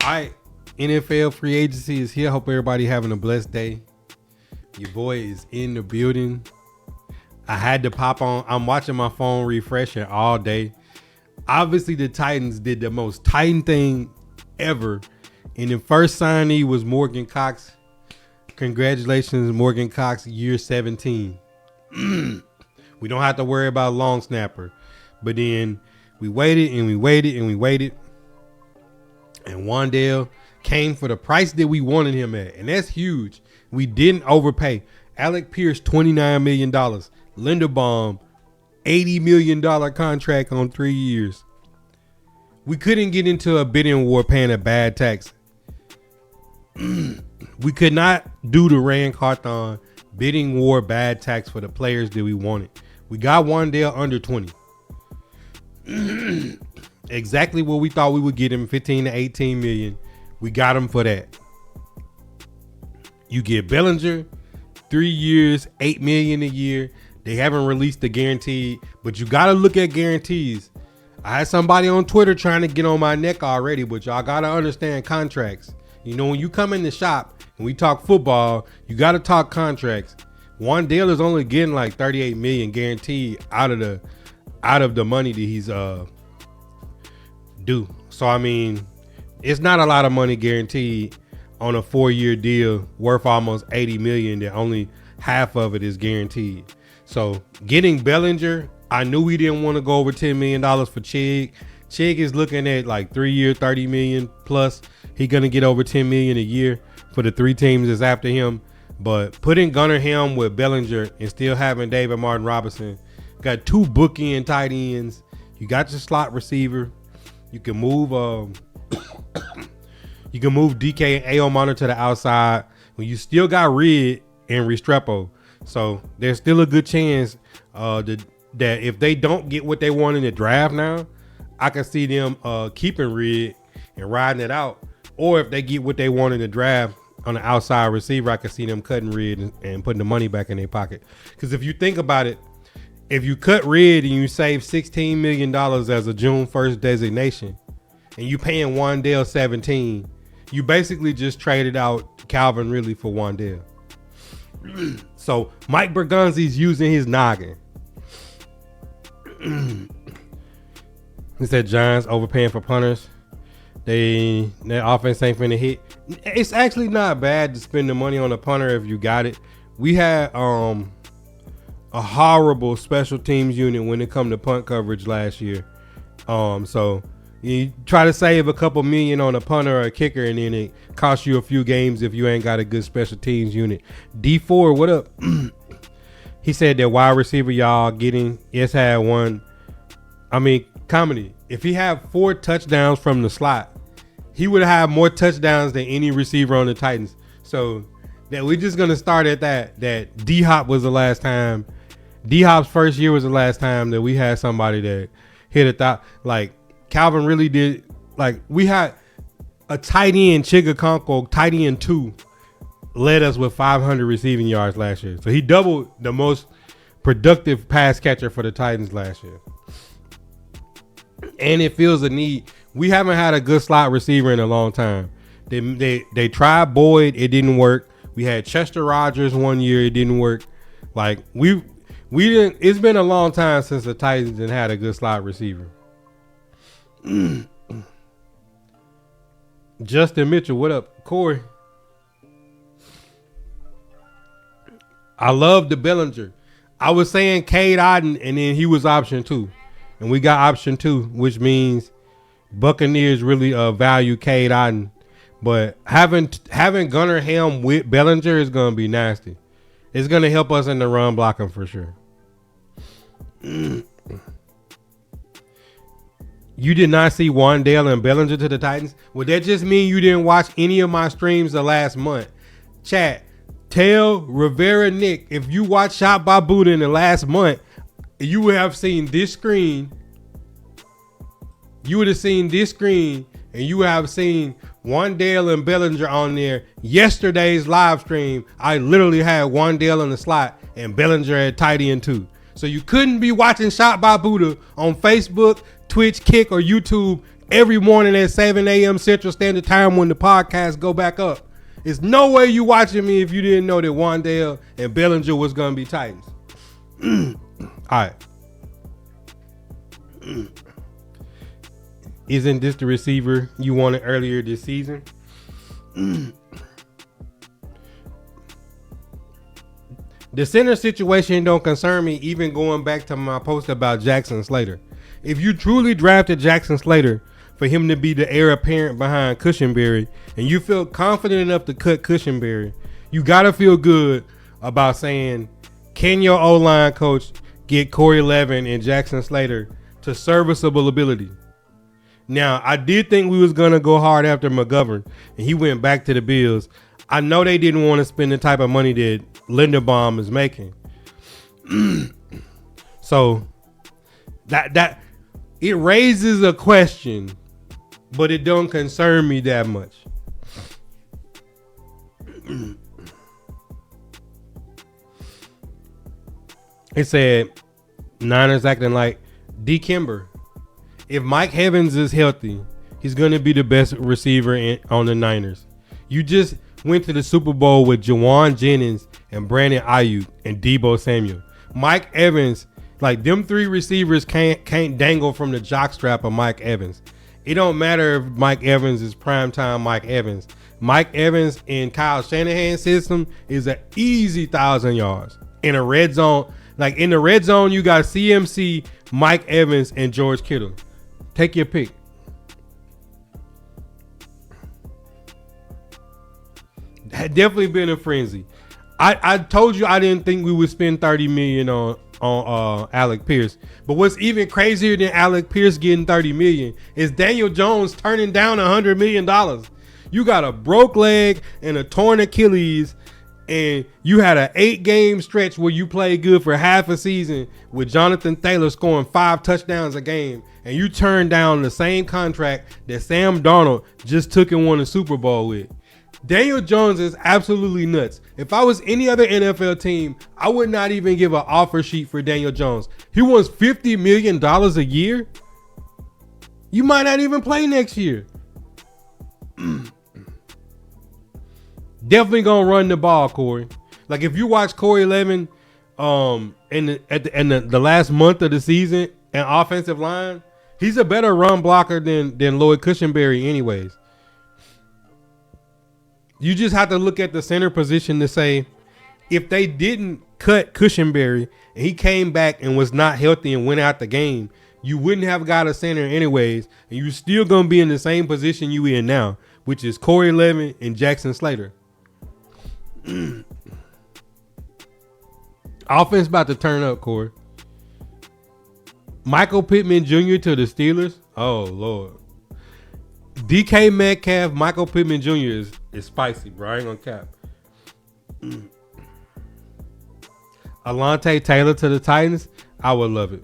All right, NFL free agency is here. Hope everybody having a blessed day. Your boy is in the building. I had to pop on. I'm watching my phone refreshing all day. Obviously, the Titans did the most Titan thing ever. And the first signee was Morgan Cox. Congratulations, Morgan Cox, year 17. We don't have to worry about long snapper. But then we waited and we waited and we waited. And Wan'Dale came for the price that we wanted him at. And that's huge. We didn't overpay. Alec Pierce, $29 million. Linderbaum, $80 million contract on 3 years. We couldn't get into a bidding war paying a bad tax. We could not do the Rand Carthon bidding war bad tax for the players that we wanted. We got Wan'Dale under 20. Exactly what we thought we would get him, 15 to 18 million. We got him for that. You get Bellinger, 3 years, 8 million a year. They haven't released the guarantee, but you got to look at guarantees. I had somebody on Twitter trying to get on my neck already, but y'all got to understand contracts. You know, when you come in the shop and we talk football, you got to talk contracts. Wan'Dale is only getting like 38 million guaranteed out of the money that he's due. So I mean, it's not a lot of money guaranteed on a 4-year deal worth almost 80 million that only half of it is guaranteed. So getting Bellinger, I knew we didn't want to go over $10 million for Chig. Chig is looking at like 3 year, 30 million plus. He gonna get over 10 million a year for the 3 teams that's after him. But putting Gunnar Helm with Bellinger and still having David Martin Robinson, got 2 bookend tight ends. You got your slot receiver. You can move DK and Aomana to the outside when you still got Reed and Restrepo. So there's still a good chance that if they don't get what they want in the draft now, I can see them keeping Reed and riding it out. Or if they get what they want in the draft on the outside receiver, I can see them cutting Reed and putting the money back in their pocket. Because if you think about it, if you cut Reed and you save $16 million as a June 1st designation, and you paying Wan'Dale 17, you basically just traded out Calvin Ridley for Wan'Dale. So Mike Borgonzi's using his noggin. He said Giants overpaying for punters. Their offense ain't finna hit. It's actually not bad to spend the money on a punter if you got it. We had a horrible special teams unit when it come to punt coverage last year. So you try to save a couple million on a punter or a kicker, and then it costs you a few games if you ain't got a good special teams unit. D4, what up? He said that wide receiver y'all getting, yes, had one. I mean, comedy. If he had 4 touchdowns from the slot, he would have more touchdowns than any receiver on the Titans. So that we're just gonna start at that D-Hop was the last time. D-Hop's first year was the last time that we had somebody that hit a thought. Like Calvin really did. Like we had a tight end, Chigakonko, tight end 2, led us with 500 receiving yards last year. So he doubled the most productive pass catcher for the Titans last year. And it feels a need. We haven't had a good slot receiver in a long time. They tried Boyd, it didn't work. We had Chester Rogers 1 year, it didn't work. Like we didn't. It's been a long time since the Titans didn't had a good slot receiver. Justin Mitchell, what up, Corey? I love the Bellinger. I was saying Cade Otton, and then he was option 2. And we got option 2, which means Buccaneers really value Cade Otton. But having Gunnar Helm with Bellinger is going to be nasty. It's going to help us in the run blocking for sure. You did not see Wan'Dale and Bellinger to the Titans? Would that just mean you didn't watch any of my streams the last month? Chat, tell Rivera Nick, if you watched Shot by Buddha in the last month, you would have seen this screen. You would have seen this screen, and you would have seen Wan'Dale and Bellinger on there. Yesterday's live stream, I literally had Wan'Dale in the slot and Bellinger at tight end 2. So you couldn't be watching Shot by Buddha on Facebook, Twitch, Kick, or YouTube every morning at 7 a.m. Central Standard Time when the podcast go back up. There's no way you watching me if you didn't know that Wandale and Bellinger was going to be Titans. All right. Isn't this the receiver you wanted earlier this season? The center situation don't concern me, even going back to my post about Jackson Slater. If you truly drafted Jackson Slater for him to be the heir apparent behind Cushenberry, and you feel confident enough to cut Cushenberry, you got to feel good about saying, can your O-line coach get Corey Levin and Jackson Slater to serviceable ability? Now, I did think we was going to go hard after McGovern, and he went back to the Bills. I know they didn't want to spend the type of money that Linderbaum is making. So that it raises a question, but it don't concern me that much. It said Niners acting like D. Kimber. If Mike Evans is healthy, he's going to be the best receiver on the Niners. You just went to the Super Bowl with Jawan Jennings and Brandon Ayuk and Deebo Samuel. Mike Evans, like them three receivers can't dangle from the jockstrap of Mike Evans. It don't matter if Mike Evans is primetime Mike Evans. Mike Evans in Kyle Shanahan's system is an easy 1,000 yards. In a red zone, like in the red zone, you got CMC, Mike Evans, and George Kittle. Take your pick. Had definitely been a frenzy. I told you I didn't think we would spend $30 million on Alec Pierce. But what's even crazier than Alec Pierce getting $30 million is Daniel Jones turning down $100 million. You got a broke leg and a torn Achilles, and you had an 8-game stretch where you played good for half a season with Jonathan Taylor scoring 5 touchdowns a game, and you turned down the same contract that Sam Darnold just took and won a Super Bowl with. Daniel Jones is absolutely nuts. If I was any other NFL team, I would not even give an offer sheet for Daniel Jones. He wants $50 million a year. You might not even play next year. Definitely gonna run the ball, Corey. Like if you watch Corey Levin in the last month of the season and offensive line, he's a better run blocker than Lloyd Cushenberry anyways. You just have to look at the center position to say, if they didn't cut Cushenberry and he came back and was not healthy and went out the game, you wouldn't have got a center anyways, and you're still going to be in the same position you in now, which is Corey Levin and Jackson Slater. Offense about to turn up, Corey. Michael Pittman Jr. to the Steelers. Oh, Lord. DK Metcalf, Michael Pittman Jr. is spicy, bro. I ain't gonna cap. Alontae Taylor to the Titans. I would love it.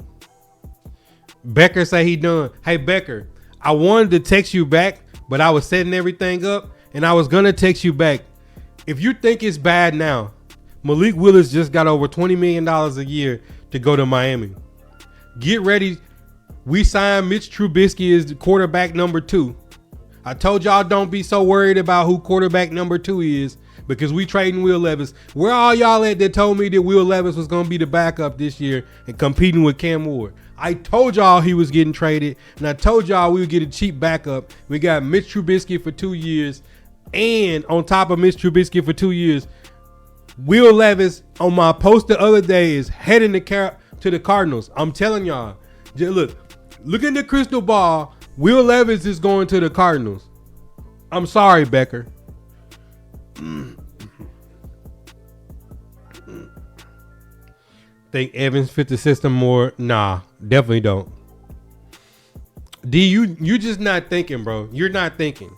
Becker say he done. Hey, Becker, I wanted to text you back, but I was setting everything up, and I was gonna text you back. If you think it's bad now, Malik Willis just got over $20 million a year to go to Miami. Get ready. We signed Mitch Trubisky as quarterback number 2. I told y'all don't be so worried about who quarterback number 2 is because we trading Will Levis. Where all y'all at that told me that Will Levis was going to be the backup this year and competing with Cam Ward? I told y'all he was getting traded, and I told y'all we would get a cheap backup. We got Mitch Trubisky for 2 years, and on top of Mitch Trubisky for 2 years, Will Levis on my post the other day is heading to the Cardinals. I'm telling y'all, look in the crystal ball. Will Levis is going to the Cardinals. I'm sorry, Becker. Think Evans fit the system more? Nah, definitely don't. D, you just not thinking, bro. You're not thinking.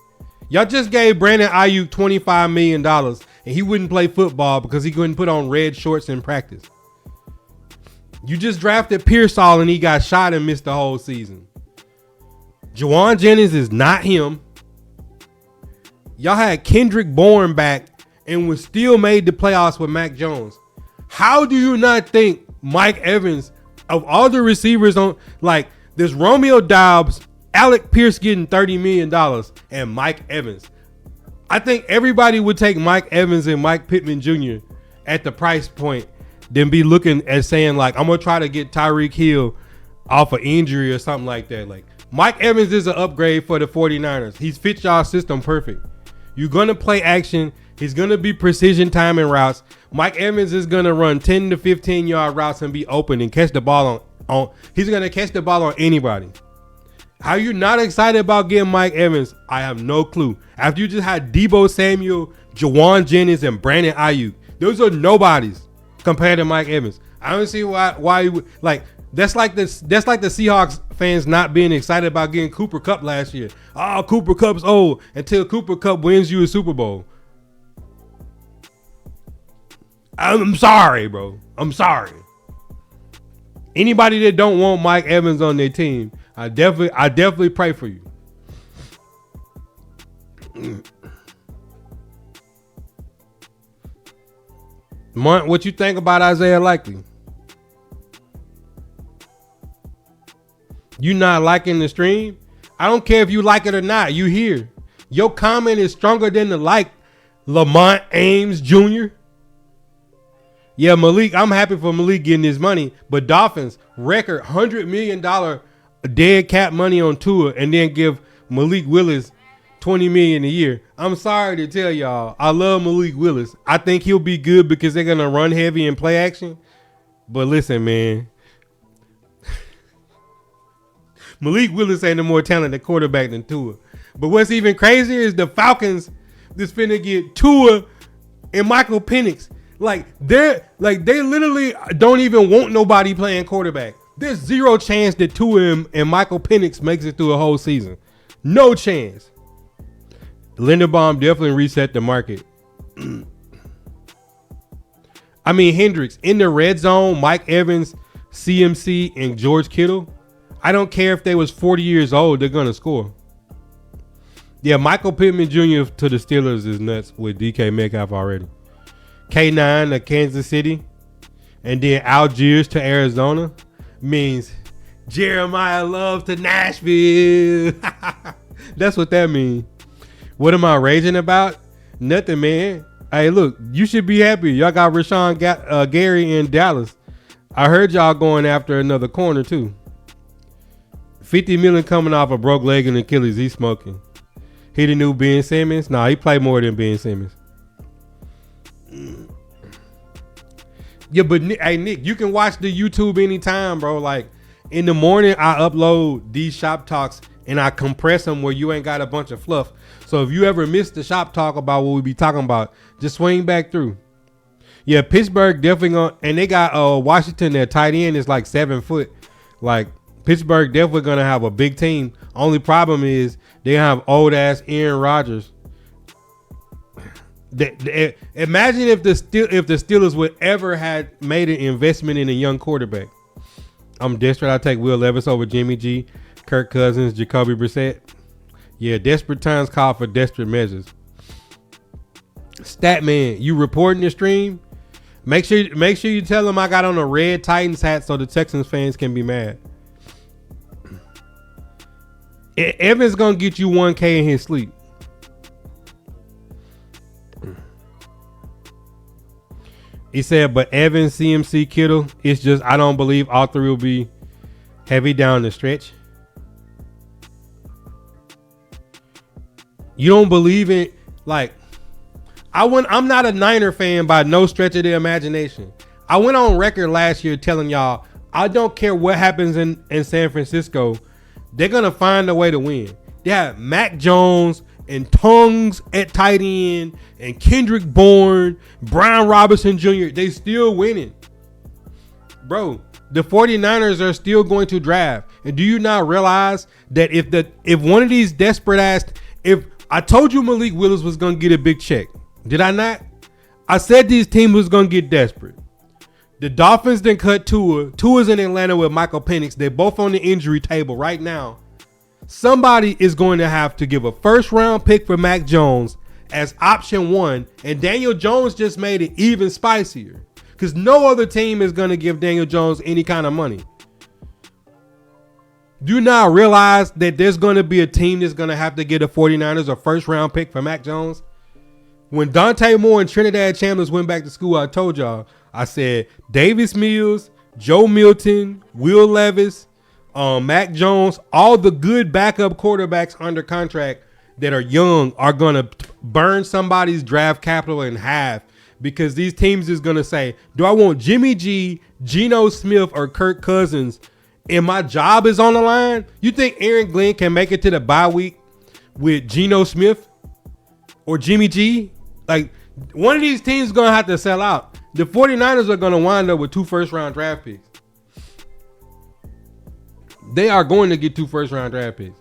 Y'all just gave Brandon Ayuk $25 million and he wouldn't play football because he couldn't put on red shorts in practice. You just drafted Pearsall and he got shot and missed the whole season. Jawan Jennings is not him. Y'all had Kendrick Bourne back and was still made the playoffs with Mac Jones. How do you not think Mike Evans, of all the receivers on, like, there's Romeo Doubs, Alec Pierce getting $30 million and Mike Evans. I think everybody would take Mike Evans and Mike Pittman Jr. at the price point than be looking at saying like, I'm going to try to get Tyreek Hill off of injury or something like that. Like Mike Evans is an upgrade for the 49ers. He's fit y'all system perfect. You're going to play action. He's going to be precision timing routes. Mike Evans is going to run 10 to 15 yard routes and be open and catch the ball on he's going to catch the ball on anybody. How you not excited about getting Mike Evans? I have no clue. After you just had Deebo Samuel, Jawan Jennings, and Brandon Ayuk. Those are nobodies compared to Mike Evans. I don't see why you would, like that's like the Seahawks fans not being excited about getting Cooper Kupp last year. Oh, Cooper Kupp's old until Cooper Kupp wins you a Super Bowl. I'm sorry, bro. I'm sorry. Anybody that don't want Mike Evans on their team, I definitely pray for you. What you think about Isaiah Likely? You not liking the stream? I don't care if you like it or not. You here. Your comment is stronger than the like. Lamont Ames Jr. Yeah, Malik, I'm happy for Malik getting his money, but Dolphins record $100 million dead cap money on Tua and then give Malik Willis $20 million a year. I'm sorry to tell y'all, I love Malik Willis. I think he'll be good because they're gonna run heavy and play action. But listen, man, Malik Willis ain't a more talented quarterback than Tua. But what's even crazier is the Falcons that's finna get Tua and Michael Penix. They literally don't even want nobody playing quarterback. There's zero chance that Tua and Michael Penix makes it through a whole season. No chance. Linderbaum definitely reset the market. I mean, Hendricks in the red zone, Mike Evans, CMC, and George Kittle. I don't care if they was 40 years old, they're gonna score. Yeah, Michael Pittman Jr. to the Steelers is nuts with DK Metcalf already. K9 to Kansas City, and then Algiers to Arizona means Jeremiah Love to Nashville. That's what that means. What am I raging about? Nothing, man. Hey, look, you should be happy. Y'all got Rashawn Gary in Dallas. I heard y'all going after another corner too. 50 million coming off a broke leg and Achilles. He's smoking. He the new Ben Simmons? Nah, he played more than Ben Simmons. Yeah, but hey Nick, you can watch the YouTube anytime, bro. Like in the morning, I upload these shop talks and I compress them where you ain't got a bunch of fluff. So if you ever miss the shop talk about what we be talking about, just swing back through. Yeah, Pittsburgh definitely gonna, and they got Washington. Their tight end is like 7 foot. Like Pittsburgh definitely gonna have a big team. Only problem is they have old ass Aaron Rodgers. Imagine if the Steelers would ever had made an investment in a young quarterback. I'm desperate. I take Will Levis over Jimmy G, Kirk Cousins, Jacoby Brissett. Yeah, desperate times call for desperate measures. Statman, you reporting the stream? Make sure you tell them I got on a red Titans hat so the Texans fans can be mad. Evans gonna get you 1K in his sleep. He said, but Evans, CMC, Kittle, it's just I don't believe all three will be heavy down the stretch. You don't believe it? Like, I'm not a Niner fan by no stretch of the imagination. I went on record last year telling y'all, I don't care what happens in San Francisco. They're going to find a way to win. They have Mac Jones and Tongues at tight end and Kendrick Bourne, Brian Robinson Jr. They still winning. Bro, the 49ers are still going to draft. And do you not realize that if one of these desperate ass, if I told you Malik Willis was going to get a big check, did I not? I said these teams was going to get desperate. The Dolphins then cut Tua. Tua's in Atlanta with Michael Penix. They're both on the injury table right now. Somebody is going to have to give a first round pick for Mac Jones as option one. And Daniel Jones just made it even spicier because no other team is going to give Daniel Jones any kind of money. Do you not realize that there's going to be a team that's going to have to get a 49ers a first round pick for Mac Jones? When Dante Moore and Trinidad Chandler went back to school, I told y'all, I said Davis Mills, Joe Milton, Will Levis, Mac Jones, all the good backup quarterbacks under contract that are young are going to burn somebody's draft capital in half, because these teams is going to say, do I want Jimmy G, Geno Smith, or Kirk Cousins, and my job is on the line? You think Aaron Glenn can make it to the bye week with Geno Smith or Jimmy G? Like, one of these teams is going to have to sell out. The 49ers are going to wind up with 2 first-round draft picks. They are going to get 2 first-round draft picks.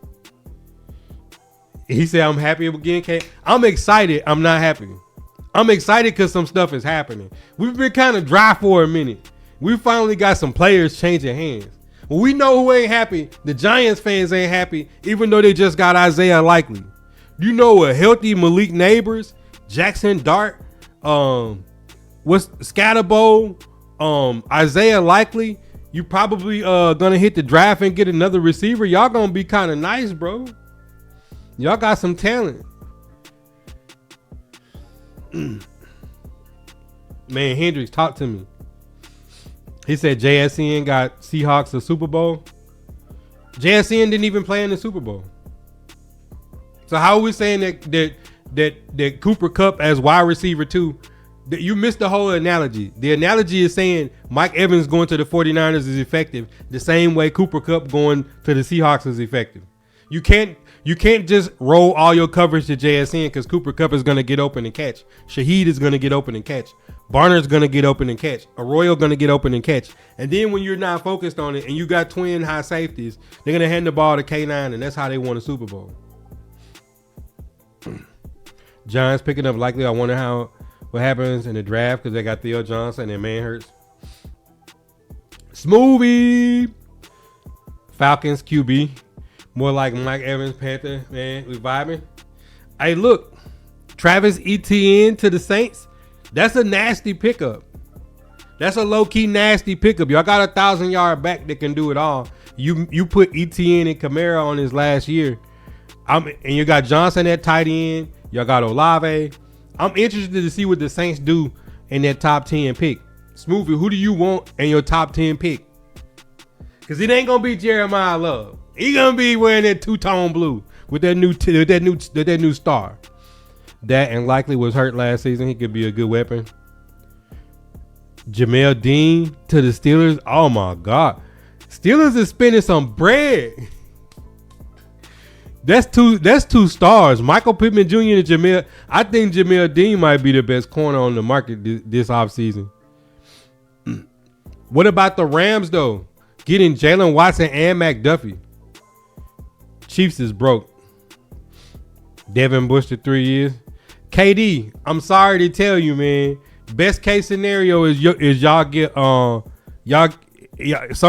He said, I'm happy again, K. I'm excited. I'm not happy. I'm excited because some stuff is happening. We've been kind of dry for a minute. We finally got some players changing hands. Well, we know who ain't happy. The Giants fans ain't happy, even though they just got Isaiah Likely. You know a healthy Malik Neighbors, Jackson Dart, Scatterbo, Isaiah Likely. You probably gonna hit the draft and get another receiver. Y'all gonna be kind of nice, bro. Y'all got some talent. Man, Hendricks, talk to me. He said JSN got Seahawks a Super Bowl. JSN didn't even play in the Super Bowl. So how are we saying that Cooper Kupp as wide receiver 2? That you missed the whole analogy. The analogy is saying Mike Evans going to the 49ers is effective the same way Cooper Kupp going to the Seahawks is effective. You can't just roll all your coverage to JSN because Cooper Kupp is going to get open and catch. Shaheed is going to get open and catch. Barner's going to get open and catch. Arroyo going to get open and catch. And then when you're not focused on it and you got twin high safeties, they're going to hand the ball to K9, and that's how they won a Super Bowl. Giants picking up Likely. I wonder what happens in the draft because they got Theo Johnson and Man Hurts. Smoothie. Falcons QB. More like Mike Evans, Panther. Man, we vibing. Hey, look. Travis Etienne to the Saints. That's a nasty pickup. That's a low-key nasty pickup. Y'all got a 1,000-yard back that can do it all. You put Etienne and Kamara on his last year. And you got Johnson at tight end. Y'all got Olave. I'm interested to see what the Saints do in that top 10 pick. Smoothie, who do you want in your top 10 pick? Because it ain't going to be Jeremiah Love. He going to be wearing that two-tone blue with that new star. That and Likely was hurt last season. He could be a good weapon. Jamel Dean to the Steelers. Oh, my God. Steelers is spending some bread. That's two stars. Michael Pittman Jr. and Jamel. I think Jamel Dean might be the best corner on the market this offseason. What about the Rams, though? Getting Jalen Watson and McDuffie. Chiefs is broke. Devin Bush to 3 years. KD, I'm sorry to tell you, man. Best case scenario is y'all get some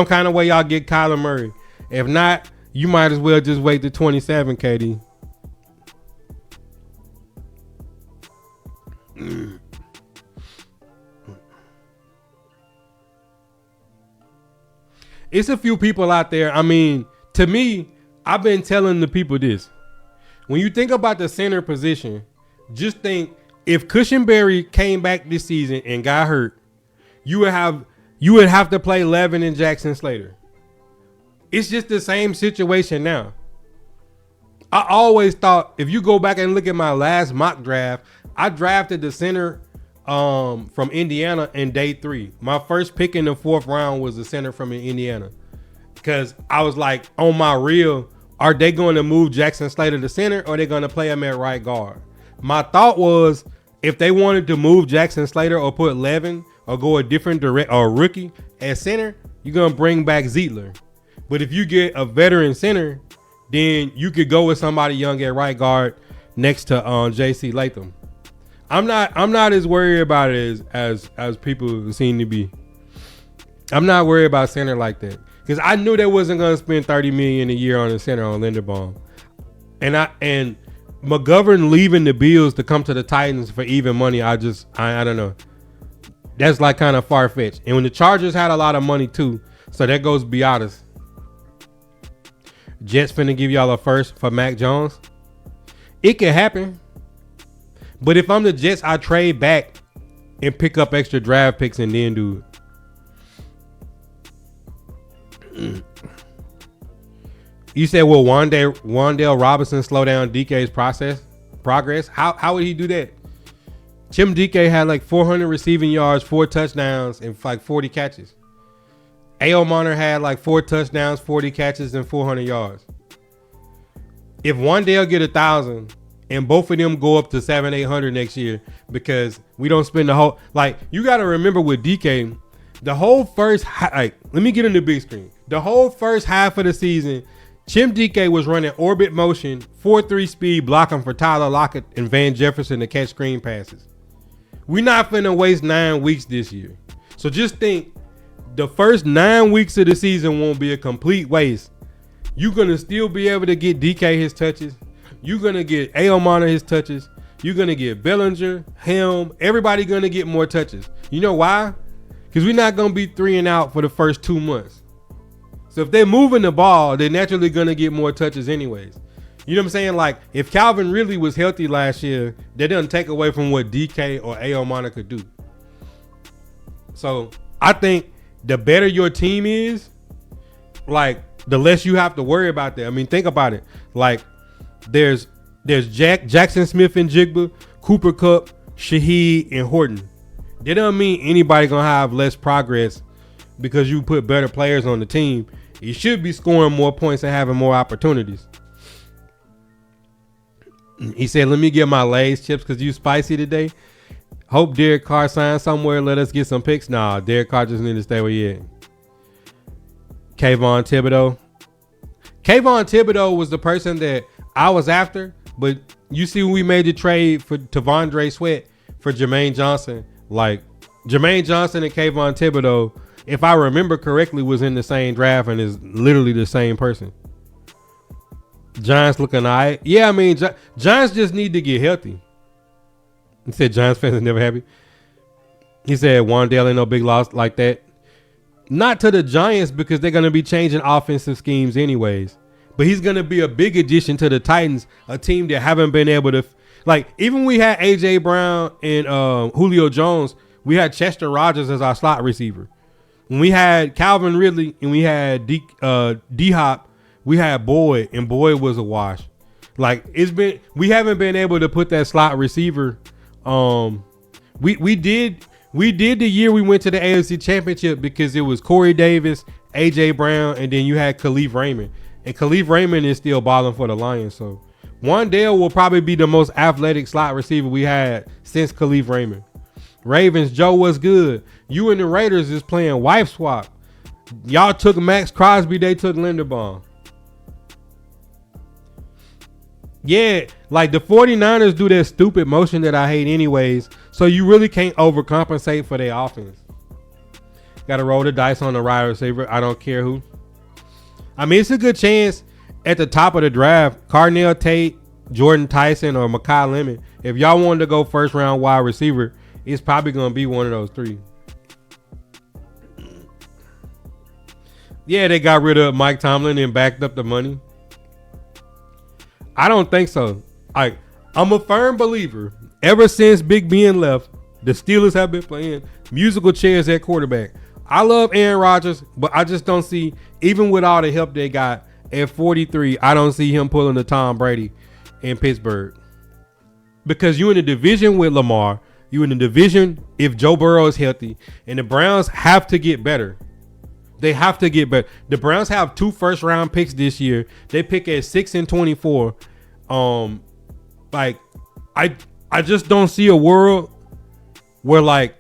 kind of way y'all get Kyler Murray. If not, you might as well just wait to 27, KD. It's a few people out there. I mean, to me, I've been telling the people this. When you think about the center position, just think if Cushenberry came back this season and got hurt, you would have to play Levin and Jackson Slater. It's just the same situation now. I always thought, if you go back and look at my last mock draft, I drafted the center from Indiana in day 3. My first pick in the 4th round was the center from Indiana. Because I was like, on my reel, are they going to move Jackson Slater to center or are they going to play him at right guard? My thought was, if they wanted to move Jackson Slater or put Levin or go a different rookie at center, you're going to bring back Zietler. But if you get a veteran center, then you could go with somebody young at right guard next to J.C. Latham. I'm not as worried about it as people seem to be. I'm not worried about center like that because I knew they wasn't going to spend $30 million a year on a center on Linderbaum, and McGovern leaving the Bills to come to the Titans for even money. I don't know. That's like kind of far fetched. And when the Chargers had a lot of money too, so that goes Biotis. Jets finna give y'all a first for Mac Jones. It can happen. But if I'm the Jets, I trade back and pick up extra draft picks and then do it. You said, will Wan'Dale Robinson slow down DK's progress? How would he do that? Tim DK had like 400 receiving yards, 4 touchdowns, and like 40 catches. A.O. Monter had like 4 touchdowns, 40 catches, and 400 yards. If Wan'Dale get 1,000 and both of them go up to 700-800 next year, because we don't spend the whole, like, you got to remember with DK, the whole first, like, let me get in the big screen. The whole first half of the season, Chim DK was running orbit motion, 4.3 speed, blocking for Tyler Lockett and Van Jefferson to catch screen passes. We're not finna waste 9 weeks this year. So just think, the first 9 weeks of the season won't be a complete waste. You're going to still be able to get DK his touches. You're going to get A.O. Monter his touches. You're going to get Bellinger, Helm. Everybody going to get more touches. You know why? Because we're not going to be 3 and out for the first 2 months. So if they're moving the ball, they're naturally going to get more touches anyways. You know what I'm saying? Like, if Calvin Ridley was healthy last year, that doesn't take away from what DK or A.O. Monter could do. So I think the better your team is, like, the less you have to worry about that. I mean, think about it. Like, there's Jackson Smith and Jigba, Cooper Kupp, Shaheed, and Horton. That doesn't mean anybody gonna have less progress because you put better players on the team. You should be scoring more points and having more opportunities. He said, let me get my Lay's chips because you spicy today. Hope Derek Carr signs somewhere. Let us get some picks. Nah, Derek Carr just need to stay where he at. Kayvon Thibodeau. Kayvon Thibodeau was the person that I was after, but you see when we made the trade for Tavondre Sweat for Jermaine Johnson, like Jermaine Johnson and Kayvon Thibodeau, if I remember correctly, was in the same draft and is literally the same person. Giants looking all right. Yeah, I mean, Giants just need to get healthy. He said Giants fans are never happy. He said Wan'Dale ain't no big loss like that. Not to the Giants because they're going to be changing offensive schemes anyways. But he's going to be a big addition to the Titans, a team that haven't been able to, like, even we had A.J. Brown and Julio Jones, we had Chester Rogers as our slot receiver. When we had Calvin Ridley and we had D-Hop, we had Boyd, and Boyd was a wash. Like, we haven't been able to put that slot receiver. We did the year we went to the AFC Championship because it was Corey Davis, A.J. Brown, and then you had Khalif Raymond. And Khalif Raymond is still balling for the Lions. So Wan'Dale will probably be the most athletic slot receiver we had since Khalif Raymond. Ravens, Joe, what's good? You and the Raiders is playing wife swap. Y'all took Max Crosby, they took Linderbaum. Yeah, like the 49ers do that stupid motion that I hate anyways. So you really can't overcompensate for their offense. Got to roll the dice on the wide receiver. I don't care who. I mean, it's a good chance at the top of the draft, Carnell Tate, Jordan Tyson, or Mekhi Lemon. If y'all wanted to go first round wide receiver, it's probably going to be one of those 3. Yeah, they got rid of Mike Tomlin and backed up the money. I don't think so. I'm a firm believer. Ever since Big Ben left, the Steelers have been playing musical chairs at quarterback. I love Aaron Rodgers, but I just don't see, even with all the help they got at 43, I don't see him pulling the Tom Brady in Pittsburgh. Because you in the division with Lamar, you in the division if Joe Burrow is healthy, and the Browns have to get better. They have to get better. The Browns have 2 first-round picks this year. They pick at 6 and 24. Like, I just don't see a world where, like,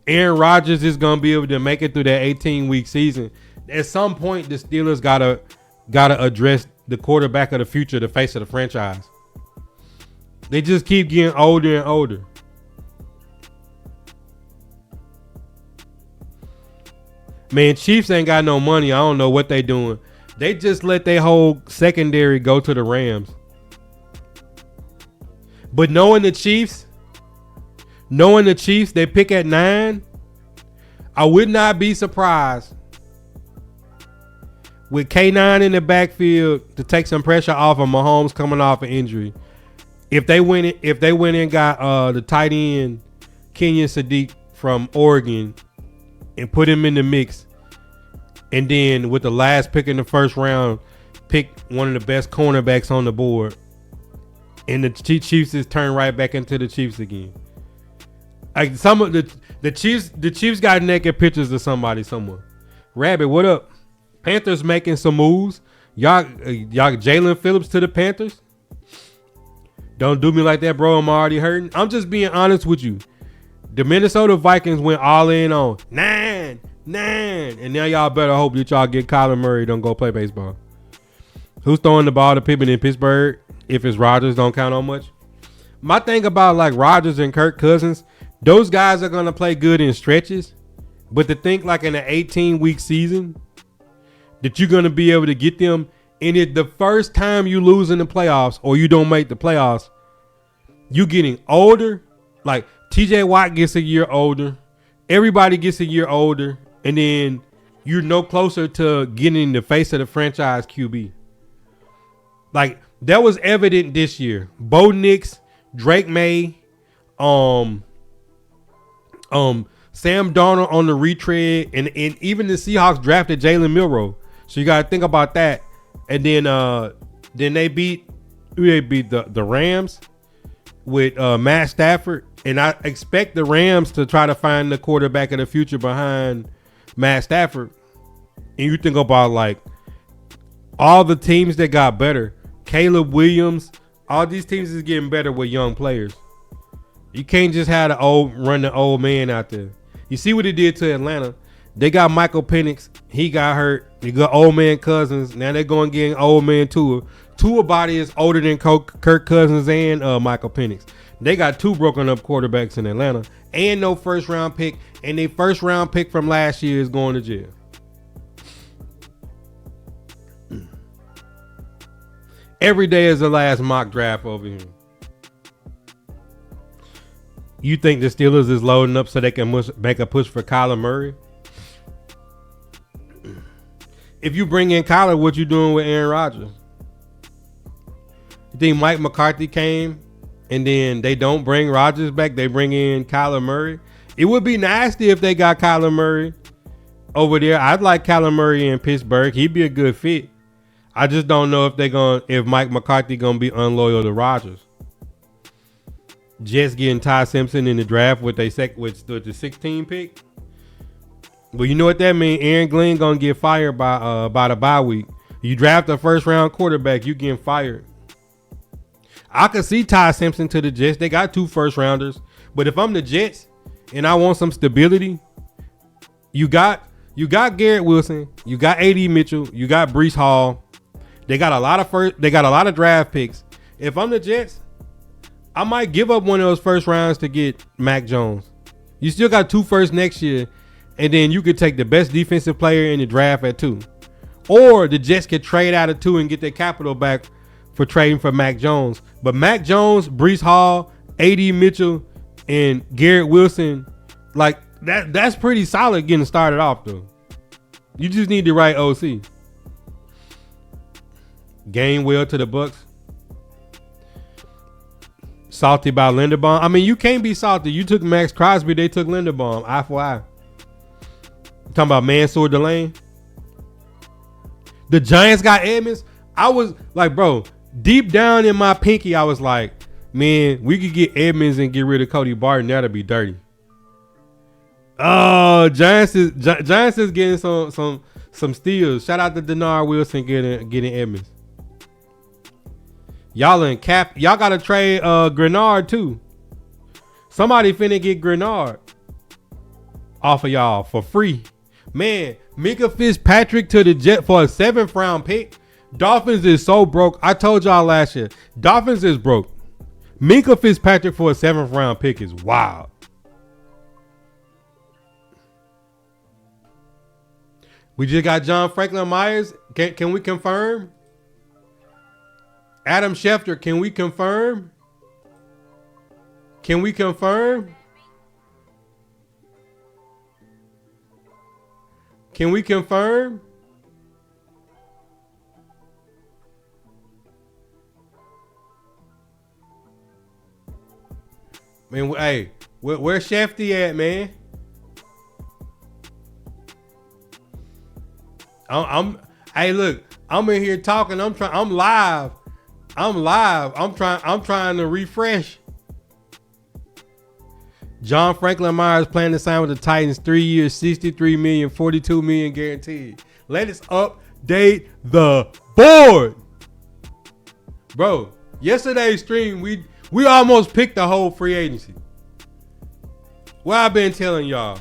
Aaron Rodgers is gonna be able to make it through that 18-week season. At some point, the Steelers gotta address the quarterback of the future, the face of the franchise. They just keep getting older and older. Man, Chiefs ain't got no money. I don't know what they doing. They just let their whole secondary go to the Rams. But knowing the Chiefs, they pick at 9, I would not be surprised with K9 in the backfield to take some pressure off of Mahomes coming off an injury. If they went and got the tight end Kenyon Sadiq from Oregon and put him in the mix, and then with the last pick in the first round, pick one of the best cornerbacks on the board, and the Chiefs just turn right back into the Chiefs again. Like some of the Chiefs got naked pictures of somebody somewhere. Rabbit, what up? Panthers making some moves. Y'all Jalen Phillips to the Panthers. Don't do me like that, bro. I'm already hurting. I'm just being honest with you. The Minnesota Vikings went all in on 9, and now y'all better hope that y'all get Kyler Murray. Don't go play baseball. Who's throwing the ball to Pippen in Pittsburgh? If it's Rodgers, don't count on much. My thing about like Rodgers and Kirk Cousins, those guys are gonna play good in stretches, but to think like in an 18-week season that you're gonna be able to get them, and if the first time you lose in the playoffs or you don't make the playoffs, you getting older. Like TJ Watt gets a year older, everybody gets a year older, and then you're no closer to getting the face of the franchise QB. Like that was evident this year. Bo Nix, Drake May, Sam Darnold on the retread, and even the Seahawks drafted Jalen Milroe. So you got to think about that. And then they beat the Rams with Matt Stafford, and I expect the Rams to try to find the quarterback of the future behind Matt Stafford. And you think about like all the teams that got better, Caleb Williams, all these teams is getting better with young players. You can't just have the old man out there. You see what it did to Atlanta. They got Michael Penix. He got hurt. You got old man Cousins. Now they're going getting old man Tua. Tua body is older than Kirk Cousins and Michael Penix. They got two broken up quarterbacks in Atlanta and no first round pick. And their first round pick from last year is going to jail. Every day is the last mock draft over here. You think the Steelers is loading up so they can make a push for Kyler Murray? If you bring in Kyler, what you doing with Aaron Rodgers? You think Mike McCarthy came and then they don't bring Rodgers back, they bring in Kyler Murray? It would be nasty if they got Kyler Murray over there. I'd like Kyler Murray in Pittsburgh. He'd be a good fit. I just don't know if Mike McCarthy gonna be unloyal to Rodgers. Jets getting Ty Simpson in the draft with the 16 pick. Well, you know what that means. Aaron Glenn gonna get fired by the bye week. You draft a first round quarterback, you getting fired. I could see Ty Simpson to the Jets. They got 2 first rounders. But if I'm the Jets and I want some stability, you got Garrett Wilson, you got AD Mitchell, you got Breece Hall. They got a lot of draft picks. If I'm the Jets, I might give up one of those first rounds to get Mac Jones. You still got 2 firsts next year, and then you could take the best defensive player in the draft at 2. Or the Jets could trade out of 2 and get their capital back for trading for Mac Jones. But Mac Jones, Breece Hall, AD Mitchell, and Garrett Wilson, like that's pretty solid getting started off though. You just need the right OC. Gainwell to the Bucks. Salty about Linderbaum. I mean, you can't be salty. You took Max Crosby, they took Linderbaum. Eye for eye. Talking about Mansour Delane. The Giants got Edmonds. I was like, bro, deep down in my pinky, I was like, man, we could get Edmonds and get rid of Cody Barton. That'd be dirty. Oh, Giants is getting some steals. Shout out to Denard Wilson getting Edmonds. Y'all in cap. Y'all got to trade Grenard too. Somebody finna get Grenard off of y'all for free. Man, Minka Fitzpatrick to the Jet for a 7th round pick. Dolphins is so broke. I told y'all last year. Dolphins is broke. Minka Fitzpatrick for a 7th round pick is wild. We just got John Franklin Myers. Can we confirm? Adam Schefter, can we confirm? Can we confirm? Can we confirm? Man, hey, where's Shefty at, man? Hey, look, I'm in here talking. I'm live. I'm trying to refresh. John Franklin Myers planning to sign with the Titans 3 years, $63 million, $42 million guaranteed. Let us update the board. Bro, yesterday's stream, we almost picked the whole free agency. What I've been telling y'all.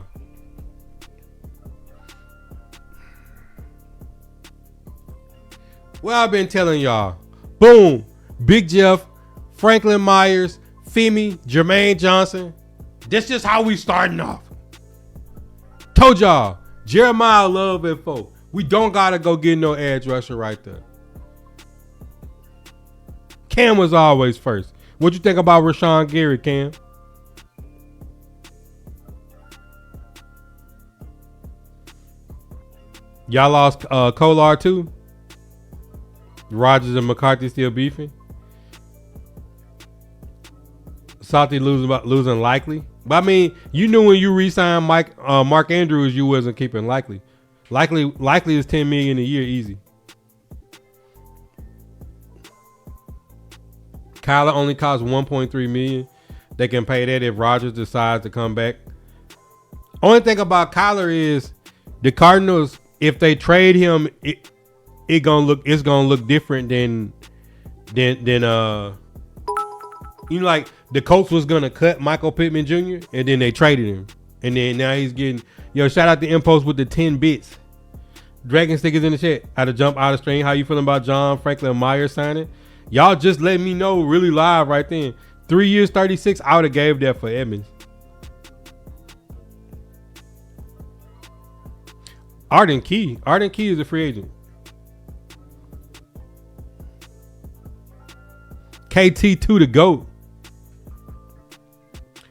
Boom. Big Jeff, Franklin Myers, Femi, Jermaine Johnson. That's just how we starting off. Told y'all, Jeremiah Love at 4. We don't gotta go get no edge rusher right there. Cam was always first. What you think about Rashawn Gary, Cam? Y'all lost Kolar too? Rodgers and McCarthy still beefing? Salty losing Likely? But I mean, you knew when you re-signed Mark Andrews, you wasn't keeping Likely. Likely is $10 million a year easy. Kyler only costs $1.3 million. They can pay that if Rodgers decides to come back. Only thing about Kyler is the Cardinals, if they trade him, it's gonna look different than like the Colts was gonna cut Michael Pittman Jr. and then they traded him, and then now he's getting shout out to Impost with the 10 bits. Dragon stickers in the chat. How to jump out of stream. How you feeling about John Franklin Myers signing? Y'all just let me know really live right then. 3 years, 36. I would have gave that for Edmonds. Arden Key is a free agent. KT2 to GOAT.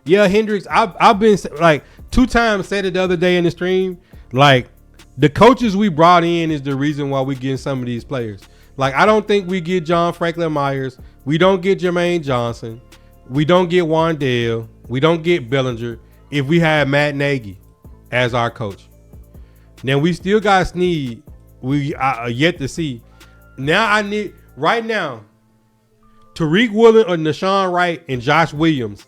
Yeah, Hendricks. I've been like 2 times said it the other day in the stream. Like the coaches we brought in is the reason why we getting some of these players. Like I don't think we get John Franklin Myers. We don't get Jermaine Johnson. We don't get Wandale. We don't get Bellinger if we had Matt Nagy as our coach. Now we still got Snead. We are yet to see. Now I need right now Tariq Woolen or Nashawn Wright and Josh Williams.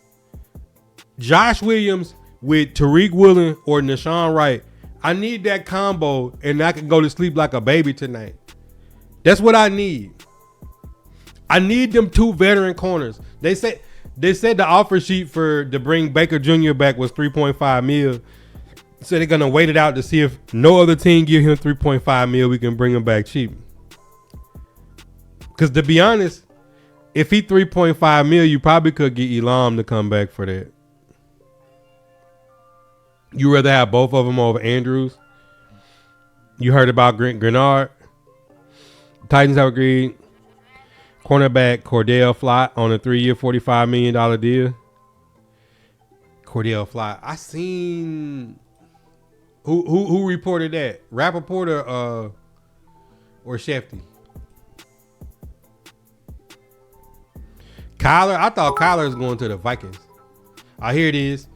Josh Williams with Tariq Woolen or Nashawn Wright. I need that combo and I can go to sleep like a baby tonight. That's what I need. I need them 2 veteran corners. They said the offer sheet to bring Baker Jr. back was $3.5 million. So they're gonna wait it out to see if no other team give him $3.5 million, we can bring him back cheap. Because to be honest, if he $3.5 million, you probably could get Elam to come back for that. You rather have both of them over Andrews? You heard about Grenard? Titans have agreed. Cornerback Cordell Flott on a 3-year, $45 million deal. Cordell Flott. I seen who reported that? Rappaport or Shefty? Kyler. I thought Kyler was going to the Vikings. Here it is.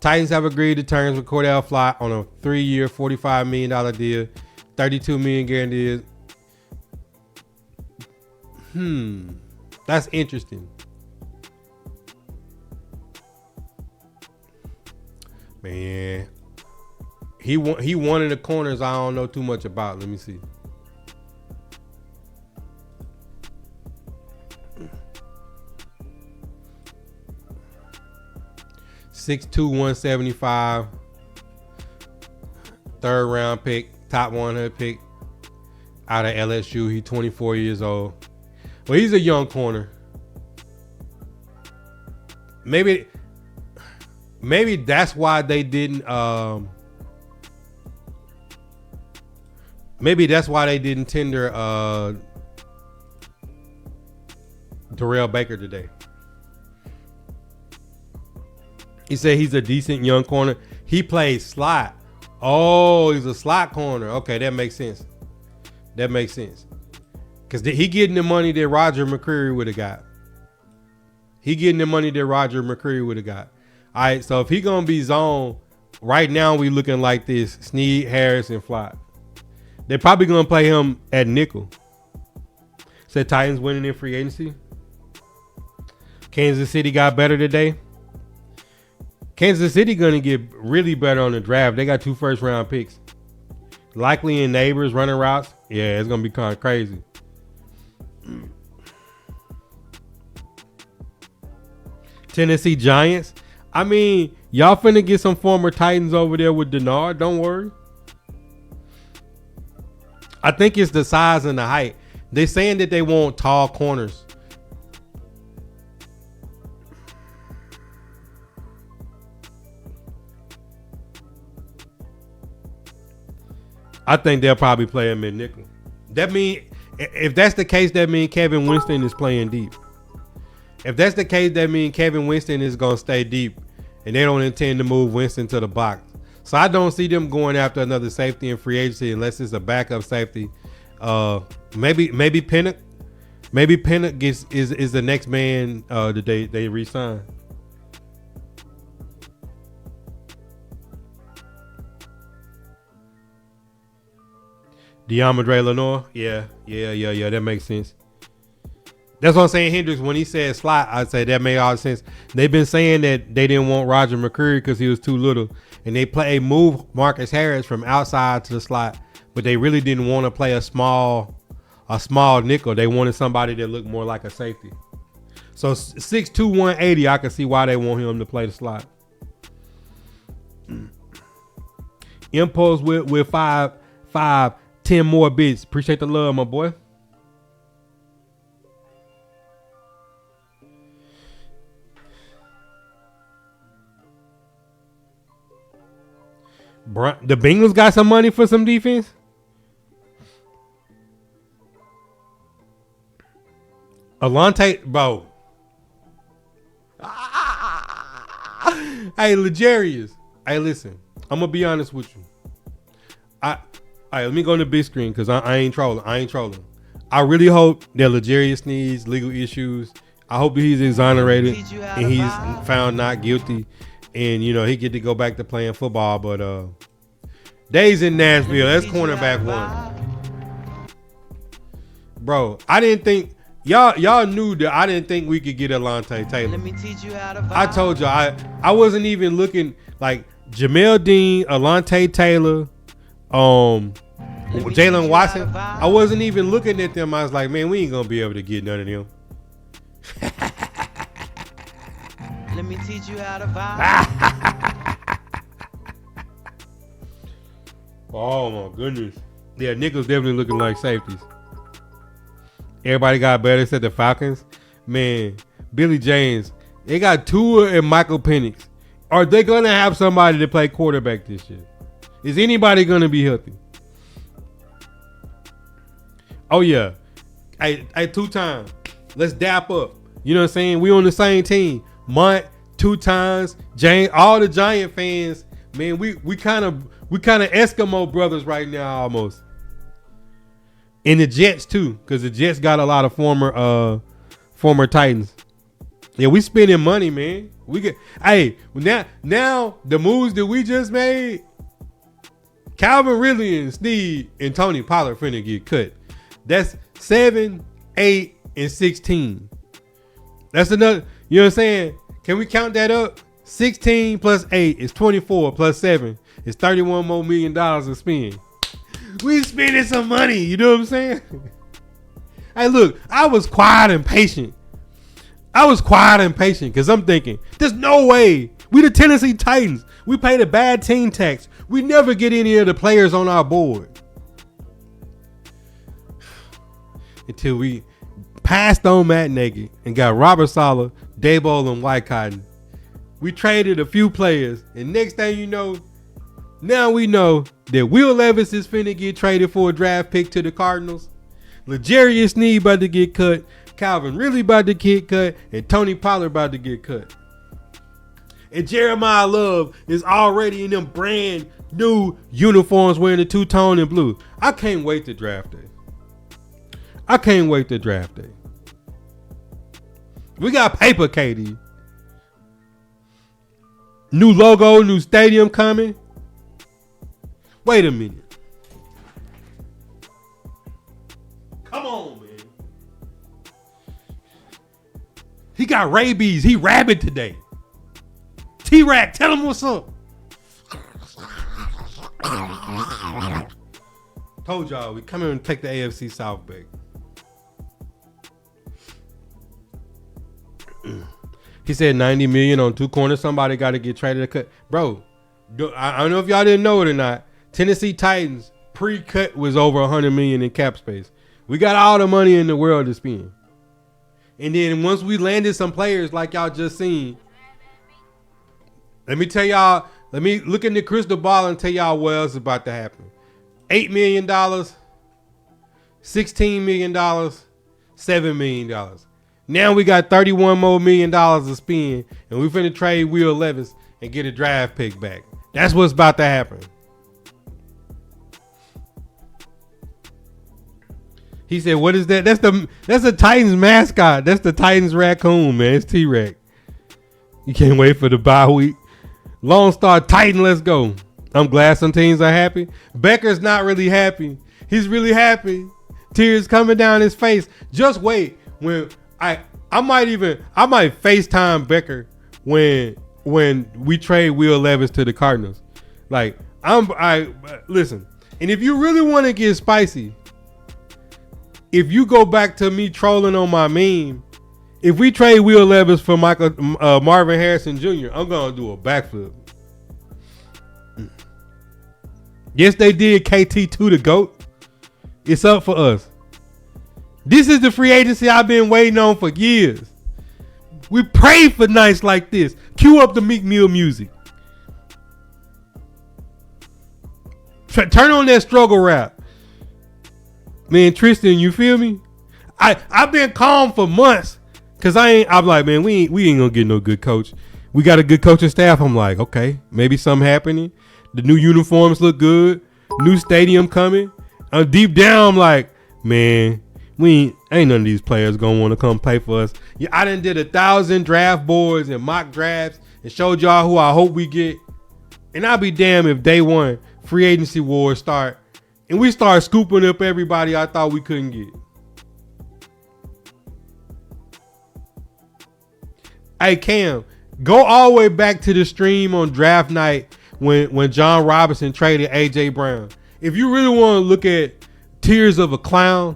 Titans have agreed to terms with Cordell Flott on a 3-year, $45 million deal, $32 million guaranteed. That's interesting. Man, he one of the corners I don't know too much about. Let me see. $6'2", 175. 3rd round pick, top 100 pick out of LSU. He's 24 years old. Well, he's a young corner. Maybe that's why they didn't. Maybe that's why they didn't tender Darrell Baker today. He said he's a decent young corner. He plays slot. Oh, he's a slot corner. Okay, that makes sense. Because he getting the money that Roger McCreary would have got. He getting the money that Roger McCreary would have got. All right, so if he gonna be zone, right now we looking like this: Snead, Harris, and Flott. They're probably gonna play him at nickel. Said Titans winning in free agency. Kansas City got better today. Kansas City gonna get really better on the draft. They got 2 first-round picks. Likely in Neighbors running routes. Yeah, it's gonna be kind of crazy. Tennessee Giants. I mean, y'all finna get some former Titans over there with Denard. Don't worry. I think it's the size and the height. They're saying that they want tall corners. I think they'll probably play him in nickel. That mean, if that's the case, that means Kevin Winston is playing deep. If that's the case, that means Kevin Winston is gonna stay deep, and they don't intend to move Winston to the box. So I don't see them going after another safety in free agency unless it's a backup safety. Maybe Pinnock. Maybe Pinnock is the next man that they re-sign. DeAndre Lenore. Yeah. That makes sense. That's what I'm saying. Hendricks, when he said slot, I'd say that made all the sense. They've been saying that they didn't want Roger McCreary because he was too little, and they moved Marcus Harris from outside to the slot, but they really didn't want to play a small nickel. They wanted somebody that looked more like a safety. So 6'2", 180, I can see why they want him to play the slot. Impulse with 5'5", 10 more bits. Appreciate the love, my boy. The Bengals got some money for some defense. Alante, bro. Hey, Legarius. Hey, listen. I'm gonna be honest with you. All right, let me go on the big screen because I ain't trolling. I really hope that Legarius needs legal issues. I hope he's exonerated and he's found not guilty, and he get to go back to playing football. But days in Nashville, that's cornerback 1. Bro, I didn't think y'all knew that I didn't think we could get Alante Taylor. Let me teach you how to vibe. I told you I wasn't even looking like Jamel Dean, Alante Taylor, Jalen Watson. I wasn't even looking at them. I was like, man, we ain't gonna be able to get none of them. Let me teach you how to vibe. Oh my goodness. Yeah, Nichols definitely looking like safeties. Everybody got better except the Falcons. Man, Billy James. They got Tua and Michael Penix. Are they gonna have somebody to play quarterback this year? Is anybody gonna be healthy? Oh yeah. Hey, 2 times. Let's dap up. You know what I'm saying? We on the same team. Mont 2 times. James, all the Giant fans. Man, we kind of Eskimo brothers right now almost. And the Jets too, because the Jets got a lot of former Titans. Yeah, we spending money, man. Now the moves that we just made, Calvin Ridley and Snead and Tony Pollard finna get cut. That's 7, 8, and 16. That's another, you know what I'm saying? Can we count that up? 16 plus 8 is 24 plus 7 is $31 more million to spend. We spending some money, you know what I'm saying? Hey, look, I was quiet and patient because I'm thinking, there's no way. We the Tennessee Titans. We pay the bad team tax. We never get any of the players on our board. Until we passed on Matt Nagy and got Robert Saleh, Daboll, and White Cotton. We traded a few players, and next thing you know, now we know that Will Levis is finna get traded for a draft pick to the Cardinals. L'Jarius Sneed about to get cut. Calvin Ridley about to get cut. And Tony Pollard about to get cut. And Jeremiah Love is already in them brand new uniforms wearing the 2-tone and blue. I can't wait to draft day. We got paper, KD. New logo, new stadium coming. Wait a minute. Come on, man. He got rabies. He rabid today. T-Rack, tell him what's up. Told y'all, we come here and take the AFC South back. He said 90 million on 2 corners. Somebody got to get traded to cut. Bro, I don't know if y'all didn't know it or not. Tennessee Titans pre-cut was over 100 million in cap space. We got all the money in the world to spend. And then once we landed some players like y'all just seen, let me tell y'all, let me look in the crystal ball and tell y'all what else is about to happen. $8 million, $16 million, $7 million. Now we got $31 more million to spend, and we finna trade Will Levis and get a draft pick back. That's what's about to happen. He said, "What is that? That's the Titans mascot. That's the Titans raccoon, man. It's T-Rex. You can't wait for the bye week. Lone Star Titan, let's go. I'm glad some teams are happy. Becker's not really happy. He's really happy. Tears coming down his face. Just wait when I might FaceTime Becker when we trade Will Levis to the Cardinals. Like listen. And if you really want to get spicy, if you go back to me trolling on my meme, if we trade Will Levis for Marvin Harrison Jr., I'm gonna do a backflip. Yes, they did KT2 the GOAT. It's up for us. This is the free agency I've been waiting on for years. We prayed for nights like this. Cue up the Meek Mill music. Turn on that struggle rap. Man, Tristan, you feel me? I've been calm for months. Cause I'm like, man, we ain't gonna get no good coach. We got a good coaching staff. I'm like, okay, maybe something happening. The new uniforms look good. New stadium coming. Deep down, I'm like, man, ain't none of these players gonna want to come play for us. Yeah, I done did 1,000 draft boards and mock drafts and showed y'all who I hope we get. And I'll be damned if day one free agency wars start and we start scooping up everybody I thought we couldn't get. Hey Cam, go all the way back to the stream on draft night when John Robinson traded AJ Brown. If you really want to look at tears of a clown,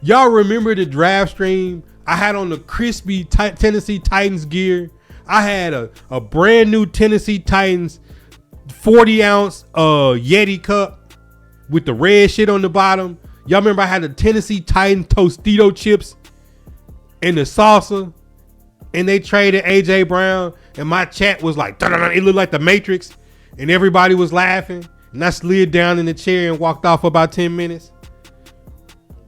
y'all remember the draft stream? I had on the crispy Tennessee Titans gear. I had a brand new Tennessee Titans 40-ounce Yeti cup with the red shit on the bottom. Y'all remember I had the Tennessee Titans Tostito chips and the salsa, and they traded AJ Brown, and my chat was like, it looked like the Matrix, and everybody was laughing, and I slid down in the chair and walked off for about 10 minutes.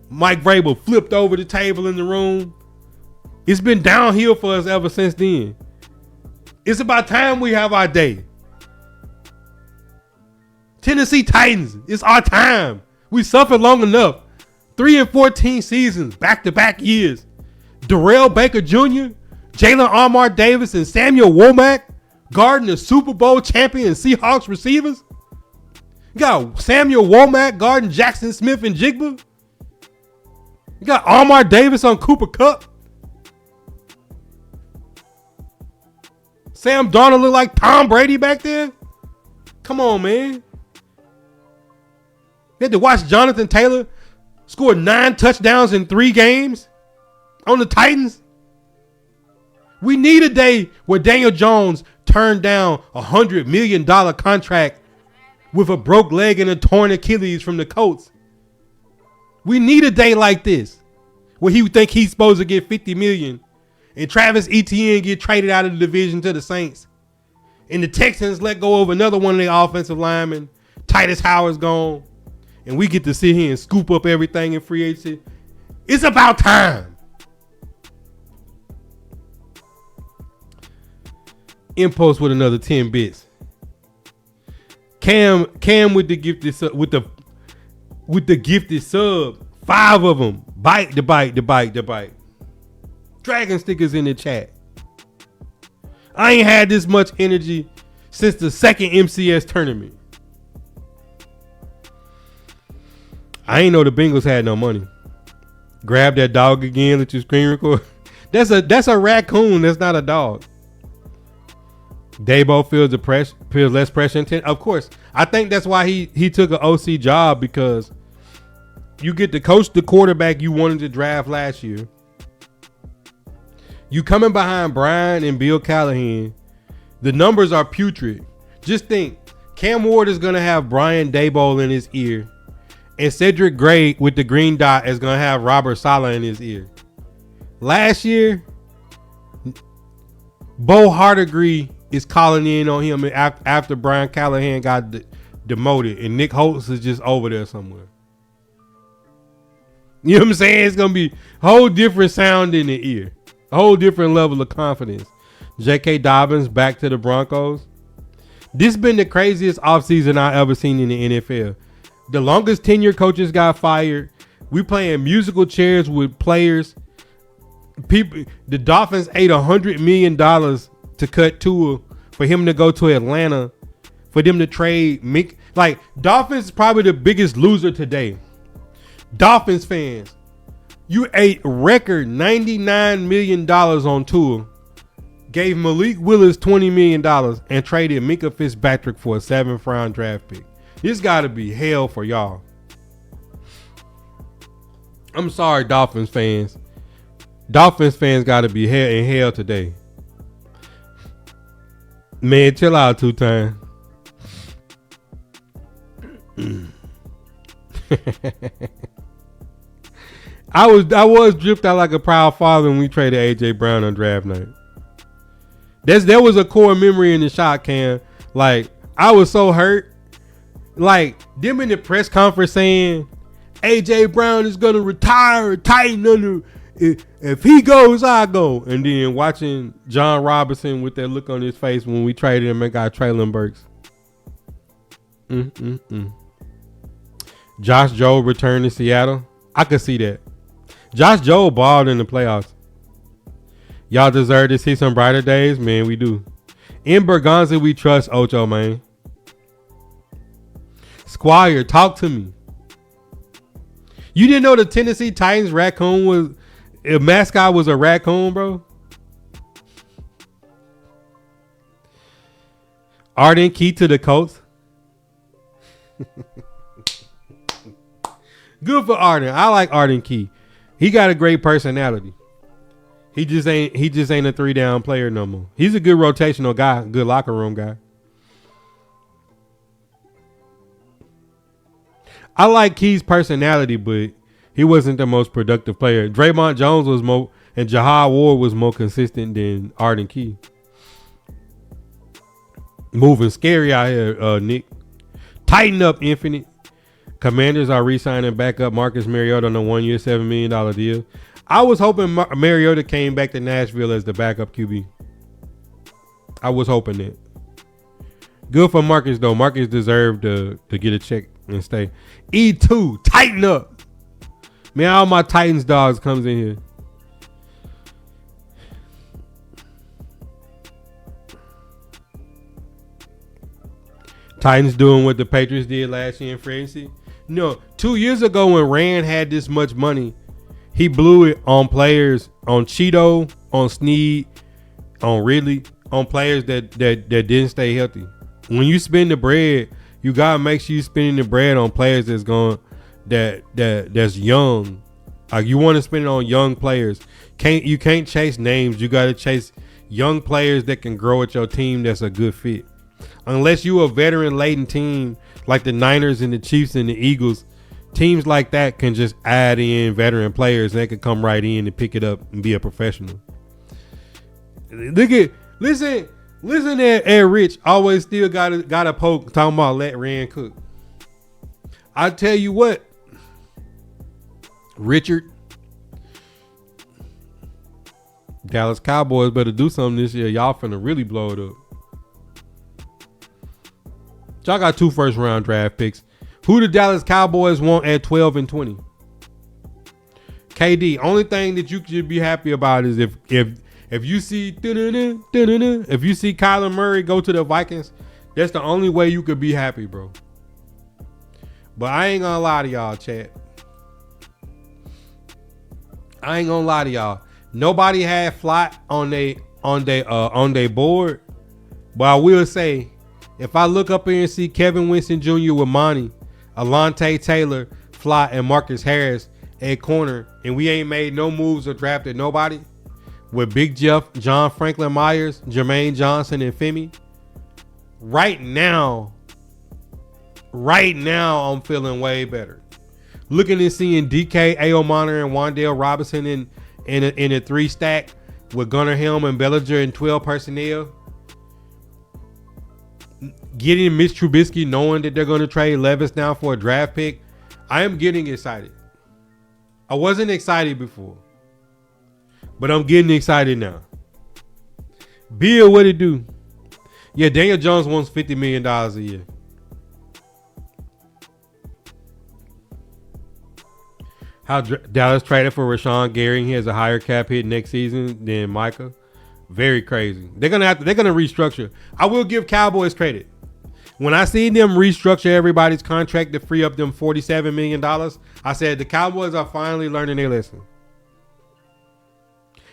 Mike Vrabel flipped over the table in the room. It's been downhill for us ever since then. It's about time we have our day. Tennessee Titans, it's our time. We suffered long enough. 3 and 14 seasons, back-to-back years. Darrell Baker Jr., Jalen Armour Davis, and Samuel Womack guarding the Super Bowl champion Seahawks receivers. You got Samuel Womack guarding Jackson Smith and Jigba. You got Armour Davis on Cooper Kupp. Sam Darnold look like Tom Brady back there. Come on, man. You had to watch Jonathan Taylor score 9 touchdowns in 3 games on the Titans. We need a day where Daniel Jones turned down $100 million contract with a broke leg and a torn Achilles from the Colts. We need a day like this where he would think he's supposed to get $50 million and Travis Etienne get traded out of the division to the Saints. And the Texans let go of another one of their offensive linemen. Titus Howard's gone. And we get to sit here and scoop up everything in free agency. It's about time. Impost with another 10 bits. Cam with the gift with with the gifted sub. 5 of them. Bite the bite, the bite, the bite. Dragon stickers in the chat. I ain't had this much energy since the second MCS tournament. I ain't know the Bengals had no money. Grab that dog again, let you screen record. That's a raccoon. That's not a dog. Dabo feels less pressure intent. Of course, I think that's why he took an OC job, because you get to coach the quarterback you wanted to draft last year. You coming behind Brian and Bill Callahan. The numbers are putrid. Just think, Cam Ward is going to have Brian Daboll in his ear, and Cedric Gray with the green dot is going to have Robert Saleh in his ear. Last year, Bo Hardegree is calling in on him after Brian Callahan got demoted, and Nick Holtz is just over there somewhere. You know what I'm saying? It's going to be a whole different sound in the ear. A whole different level of confidence. J.K. Dobbins back to the Broncos. This been the craziest offseason I ever seen in the NFL. The longest tenure coaches got fired. We playing musical chairs with players. People, the Dolphins ate $100 million to cut Tua for him to go to Atlanta, for them to trade Mink. Like, Dolphins is probably the biggest loser today. Dolphins fans, you ate record $99 million on Tua, gave Malik Willis $20 million, and traded Minkah Fitzpatrick for a 7th round draft pick. This got to be hell for y'all. I'm sorry, Dolphins fans. Dolphins fans got to be in hell today. Man, chill out 2 times. I was dripped out like a proud father when we traded AJ Brown on draft night. There was a core memory in the shot cam. Like, I was so hurt. Like, them in the press conference saying AJ Brown is gonna retire, Titan under. If he goes, I go. And then watching John Robinson with that look on his face when we traded him and got Traylon Burks. Josh Jobe returned to Seattle. I could see that. Josh Jobe balled in the playoffs. Y'all deserve to see some brighter days. Man, we do. In Borgonzi, we trust Ocho, man. Squire, talk to me. You didn't know the Tennessee Titans raccoon was... a mascot was a raccoon, bro? Arden Key to the Colts. Good for Arden. I like Arden Key. He got a great personality. He just ain't a 3-down player no more. He's a good rotational guy, good locker room guy. I like Key's personality, but he wasn't the most productive player. Draymond Jones was more, and Jahad Ward was more consistent than Arden Key. Moving scary out here, Nick. Tighten up, Infinite. Commanders are re-signing backup Marcus Mariota on a 1-year, $7 million deal. I was hoping Mariota came back to Nashville as the backup QB. I was hoping that. Good for Marcus, though. Marcus deserved to get a check and stay. E2, tighten up. Man, all my Titans dogs comes in here. Titans doing what the Patriots did last year in free agency. No, 2 years ago when Rand had this much money, he blew it on players, on Cheeto, on Snead, on Ridley, on players that didn't stay healthy. When you spend the bread, you gotta make sure you're spending the bread on players that's young. Like, you want to spend it on young players. You can't chase names. You gotta chase young players that can grow at your team. That's a good fit. Unless you a veteran-laden team like the Niners and the Chiefs and the Eagles, teams like that can just add in veteran players and they can come right in and pick it up and be a professional. Listen at Rich. Always still got a poke talking about let Rand cook. I tell you what, Richard, Dallas Cowboys better do something this year. Y'all finna really blow it up. Y'all got 2 first-round draft picks, Who the Dallas Cowboys want at 12 and 20? KD. Only thing that you should be happy about is if you see if you see Kyler Murray go to the Vikings, that's the only way you could be happy, bro. But I ain't gonna lie to y'all, chat. I ain't gonna lie to y'all. Nobody had flat on they board. But I will say, if I look up here and see Kevin Winston Jr. with Monty, Alontae Taylor, Fly, and Marcus Harris at corner, and we ain't made no moves or drafted nobody, with Big Jeff, John Franklin Myers, Jermaine Johnson, and Femi, right now I'm feeling way better. Looking and seeing DK, Aomana, and Wan'Dale Robinson in a 3-stack with Gunnar Helm and Bellinger in 12 personnel. Getting Mitch Trubisky, knowing that they're going to trade Levis now for a draft pick, I am getting excited. I wasn't excited before, but I'm getting excited now. Bill, what it do? Yeah, Daniel Jones wants $50 million a year. How Dallas traded for Rashawn Gary. He has a higher cap hit next season than Micah. Very crazy. They're gonna restructure. I will give Cowboys credit. When I seen them restructure everybody's contract to free up them $47 million, I said the Cowboys are finally learning their lesson.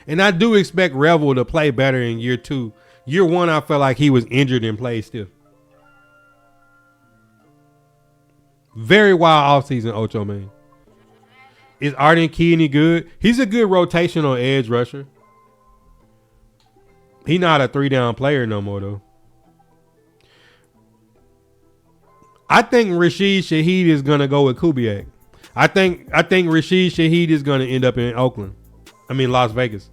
And I do expect Revel to play better in year 2. Year 1, I felt like he was injured and played still. Very wild offseason, Ocho, man. Is Arden Key any good? He's a good rotational edge rusher. He's not a 3-down player no more, though. I think Rashid Shaheed is going to go with Kubiak. I think Rashid Shaheed is going to end up in Las Vegas.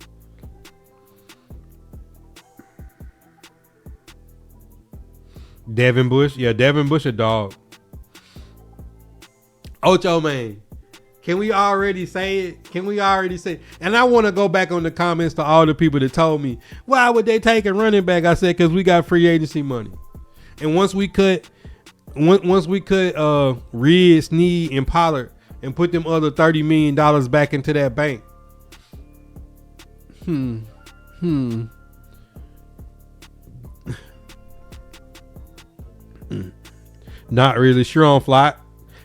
Devin Bush. Yeah, Devin Bush a dog. Ocho, man. Can we already say it? And I want to go back on the comments to all the people that told me, why would they take a running back? I said, because we got free agency money. And once we cut Reed, Snead, and Pollard and put them other $30 million back into that bank. Not really sure on Fly.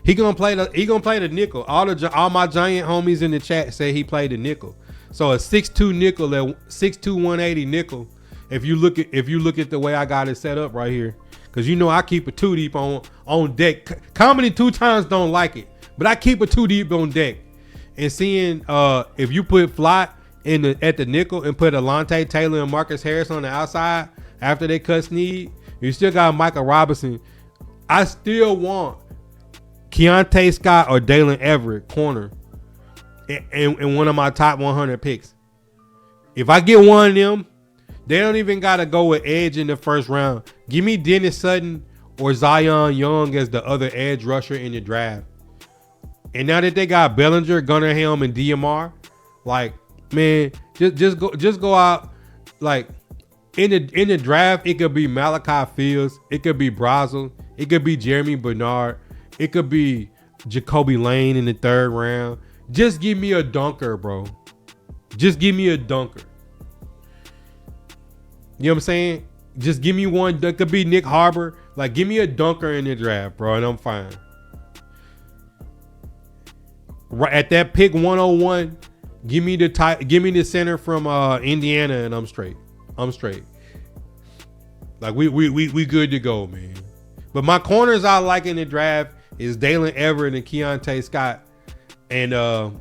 He gonna play the nickel. All my Giant homies in the chat say he played the nickel. So a 6'2" nickel, 6'2", 180 nickel. If you look at the way I got it set up right here, because I keep a 2 deep on deck. Comedy 2 times don't like it, but I keep a 2 deep on deck. And seeing if you put Fly at the nickel and put Alontae Taylor and Marcus Harris on the outside after they cut Snead, you still got Michael Robinson. I still want Keontae Scott or Dalen Everett corner in one of my top 100 picks. If I get one of them, they don't even got to go with edge in the first round. Give me Dennis Sutton or Zion Young as the other edge rusher in the draft. And now that they got Bellinger, Gunnar Helm, and DMR, like, man, just go out. Like, in the draft, it could be Malachi Fields, it could be Brazel, it could be Jeremy Bernard, it could be Jacoby Lane in the 3rd round. Just give me a dunker, bro. Just give me a dunker. You know what I'm saying? Just give me one. That could be Nick Harbor. Like, give me a dunker in the draft, bro, and I'm fine. Right at that pick 101, give me the center from Indiana, and I'm straight. Like, we good to go, man. But my corners I like in the draft is Dalen Everett and Keontae Scott. And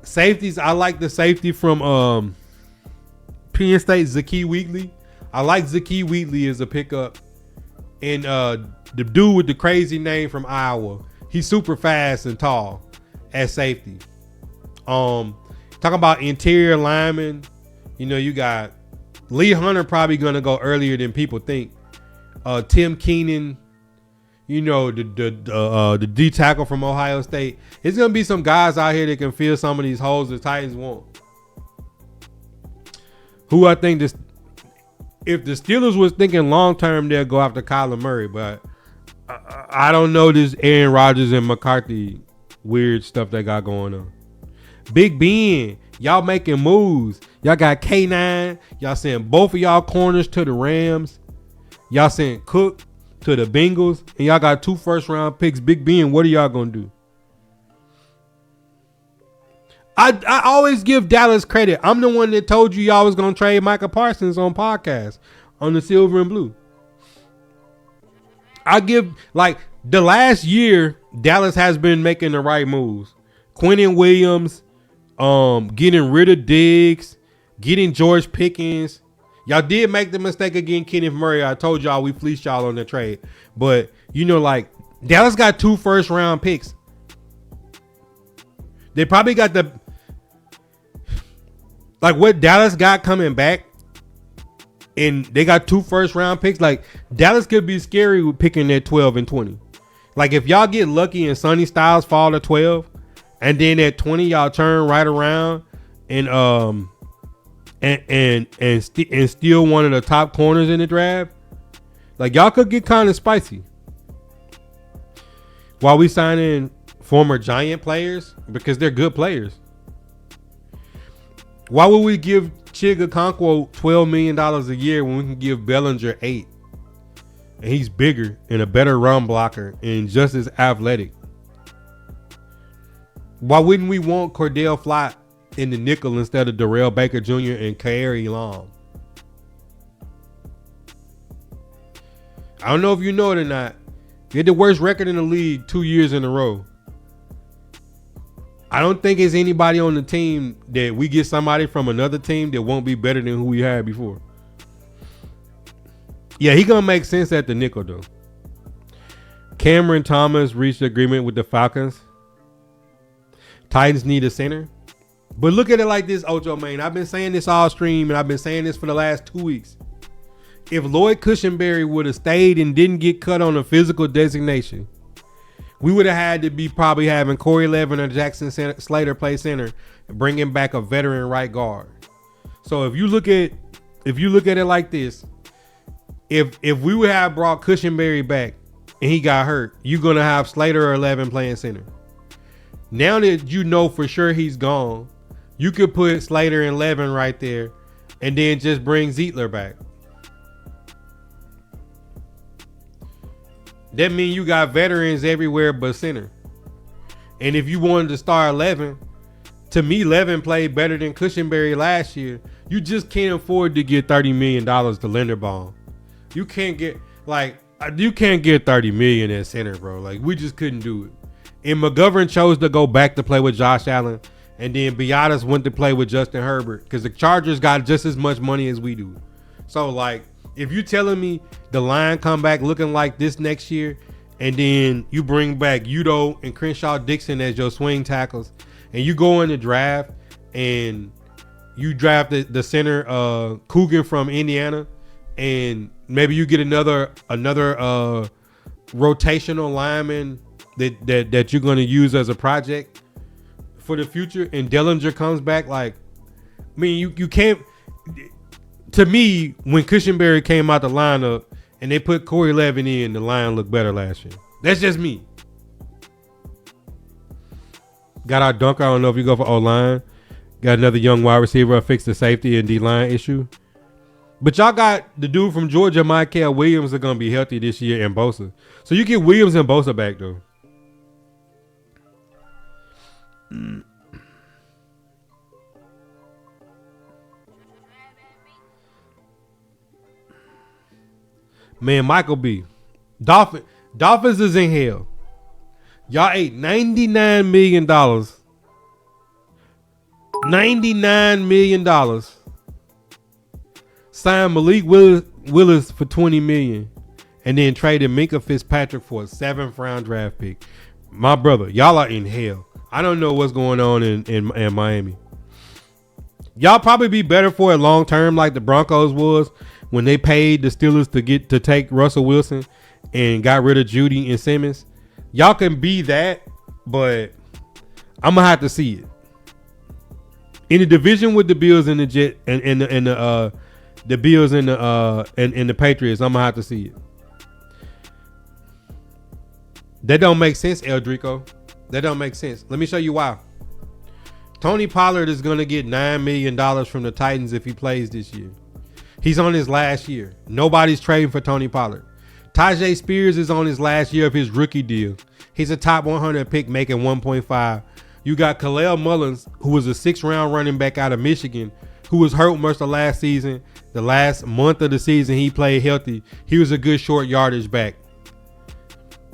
safeties, I like the safety from Penn State, Zakee Wheatley. I like Zakee Wheatley as a pickup. And the dude with the crazy name from Iowa, he's super fast and tall at safety. Talking about interior linemen, you got Lee Hunter probably gonna go earlier than people think. Tim Keenan, the D tackle from Ohio State. It's gonna be some guys out here that can fill some of these holes the Titans want. Who I think this, if the Steelers was thinking long term, they'll go after Kyler Murray, but I don't know this Aaron Rodgers and McCarthy weird stuff they got going on. Big Ben, y'all making moves. Y'all got K9. Y'all sent both of y'all corners to the Rams. Y'all sent Cook to the Bengals. And y'all got 2 first-round picks. Big Ben, what are y'all going to do? I always give Dallas credit. I'm the one that told you y'all was going to trade Micah Parsons on podcast on the Silver and Blue. I give, like, the last year, Dallas has been making the right moves. Quentin Williams, getting rid of Diggs, getting George Pickens. Y'all did make the mistake of getting Kenneth Murray. I told y'all we fleeced y'all on the trade. But, you know, like, Dallas got 2 first-round picks. They probably got the... Like, what Dallas got coming back, and they got 2 first-round picks. Like, Dallas could be scary with picking at 12 and 20. Like, if y'all get lucky and Sonny Styles fall to 12, and then at 20 y'all turn right around and steal one of the top corners in the draft, like, y'all could get kind of spicy. While we signing former Giant players because they're good players. Why would we give Chigakonkwo $12 million a year when we can give Bellinger $8 million? And he's bigger and a better run blocker and just as athletic. Why wouldn't we want Cordell Flott in the nickel instead of Darrell Baker Jr. and Kairi Long? I don't know if you know it or not. They had the worst record in the league 2 years in a row. I don't think there's anybody on the team that we get somebody from another team that won't be better than who we had before. Yeah, he gonna make sense at the nickel though. Cameron Thomas reached agreement with the Falcons. Titans need a center. But look at it like this, Ocho, man. I've been saying this all stream, and I've been saying this for the last 2 weeks. If Lloyd Cushenberry would have stayed and didn't get cut on a physical designation, we would have had to be probably having Corey Levin or Jackson Slater play center and bringing back a veteran right guard. So if you look at it like this, if we would have brought Cushenberry back and he got hurt, you're gonna have Slater or Levin playing center. Now that you know for sure he's gone, you could put Slater and Levin right there, and then just bring Zietler back. That means you got veterans everywhere but center. And if you wanted to start Levin, to me, Levin played better than Cushenberry last year. You just can't afford to get $30 million to Linderbaum. You can't get $30 million at center, bro. Like, we just couldn't do it. And McGovern chose to go back to play with Josh Allen, and then Biadasz went to play with Justin Herbert because the Chargers got just as much money as we do. So, like, if you telling me the line come back looking like this next year, and then you bring back Udo and Crenshaw Dixon as your swing tackles, and you go in the draft and you draft the center Coogan from Indiana, and maybe you get another rotational lineman that you're going to use as a project for the future, and Dellinger comes back, like, I mean, you can't. To me, when Cushenberry came out the lineup and they put Corey Levin in, the line looked better last year. That's just me. Got our dunker. I don't know if you go for O-line. Got another young wide receiver. Fix the safety and D-line issue. But y'all got the dude from Georgia, Michael Williams, are going to be healthy this year, and Bosa. So you get Williams and Bosa back, though. Man, Michael B. Dolphins is in hell. Y'all ate $99 million. $99 million. Signed Malik Willis for $20 million. And then traded Minka Fitzpatrick for a 7th round draft pick. My brother, y'all are in hell. I don't know what's going on in Miami. Y'all probably be better for it long term like the Broncos was when they paid the Steelers to take Russell Wilson and got rid of Judy and Simmons. Y'all can be that, but I'm gonna have to see it. In the division with the Bills and the Jet and the Bills and the Patriots, I'm gonna have to see it. That don't make sense, Eldrico. That don't make sense. Let me show you why. Tony Pollard is going to get $9 million from the Titans if he plays this year. He's on his last year. Nobody's trading for Tony Pollard. Tajay Spears is on his last year of his rookie deal. He's a top 100 pick making 1.5. You got Khalil Mullins, who was a 6th-round running back out of Michigan, who was hurt most of last season. The last month of the season, he played healthy. He was a good short yardage back.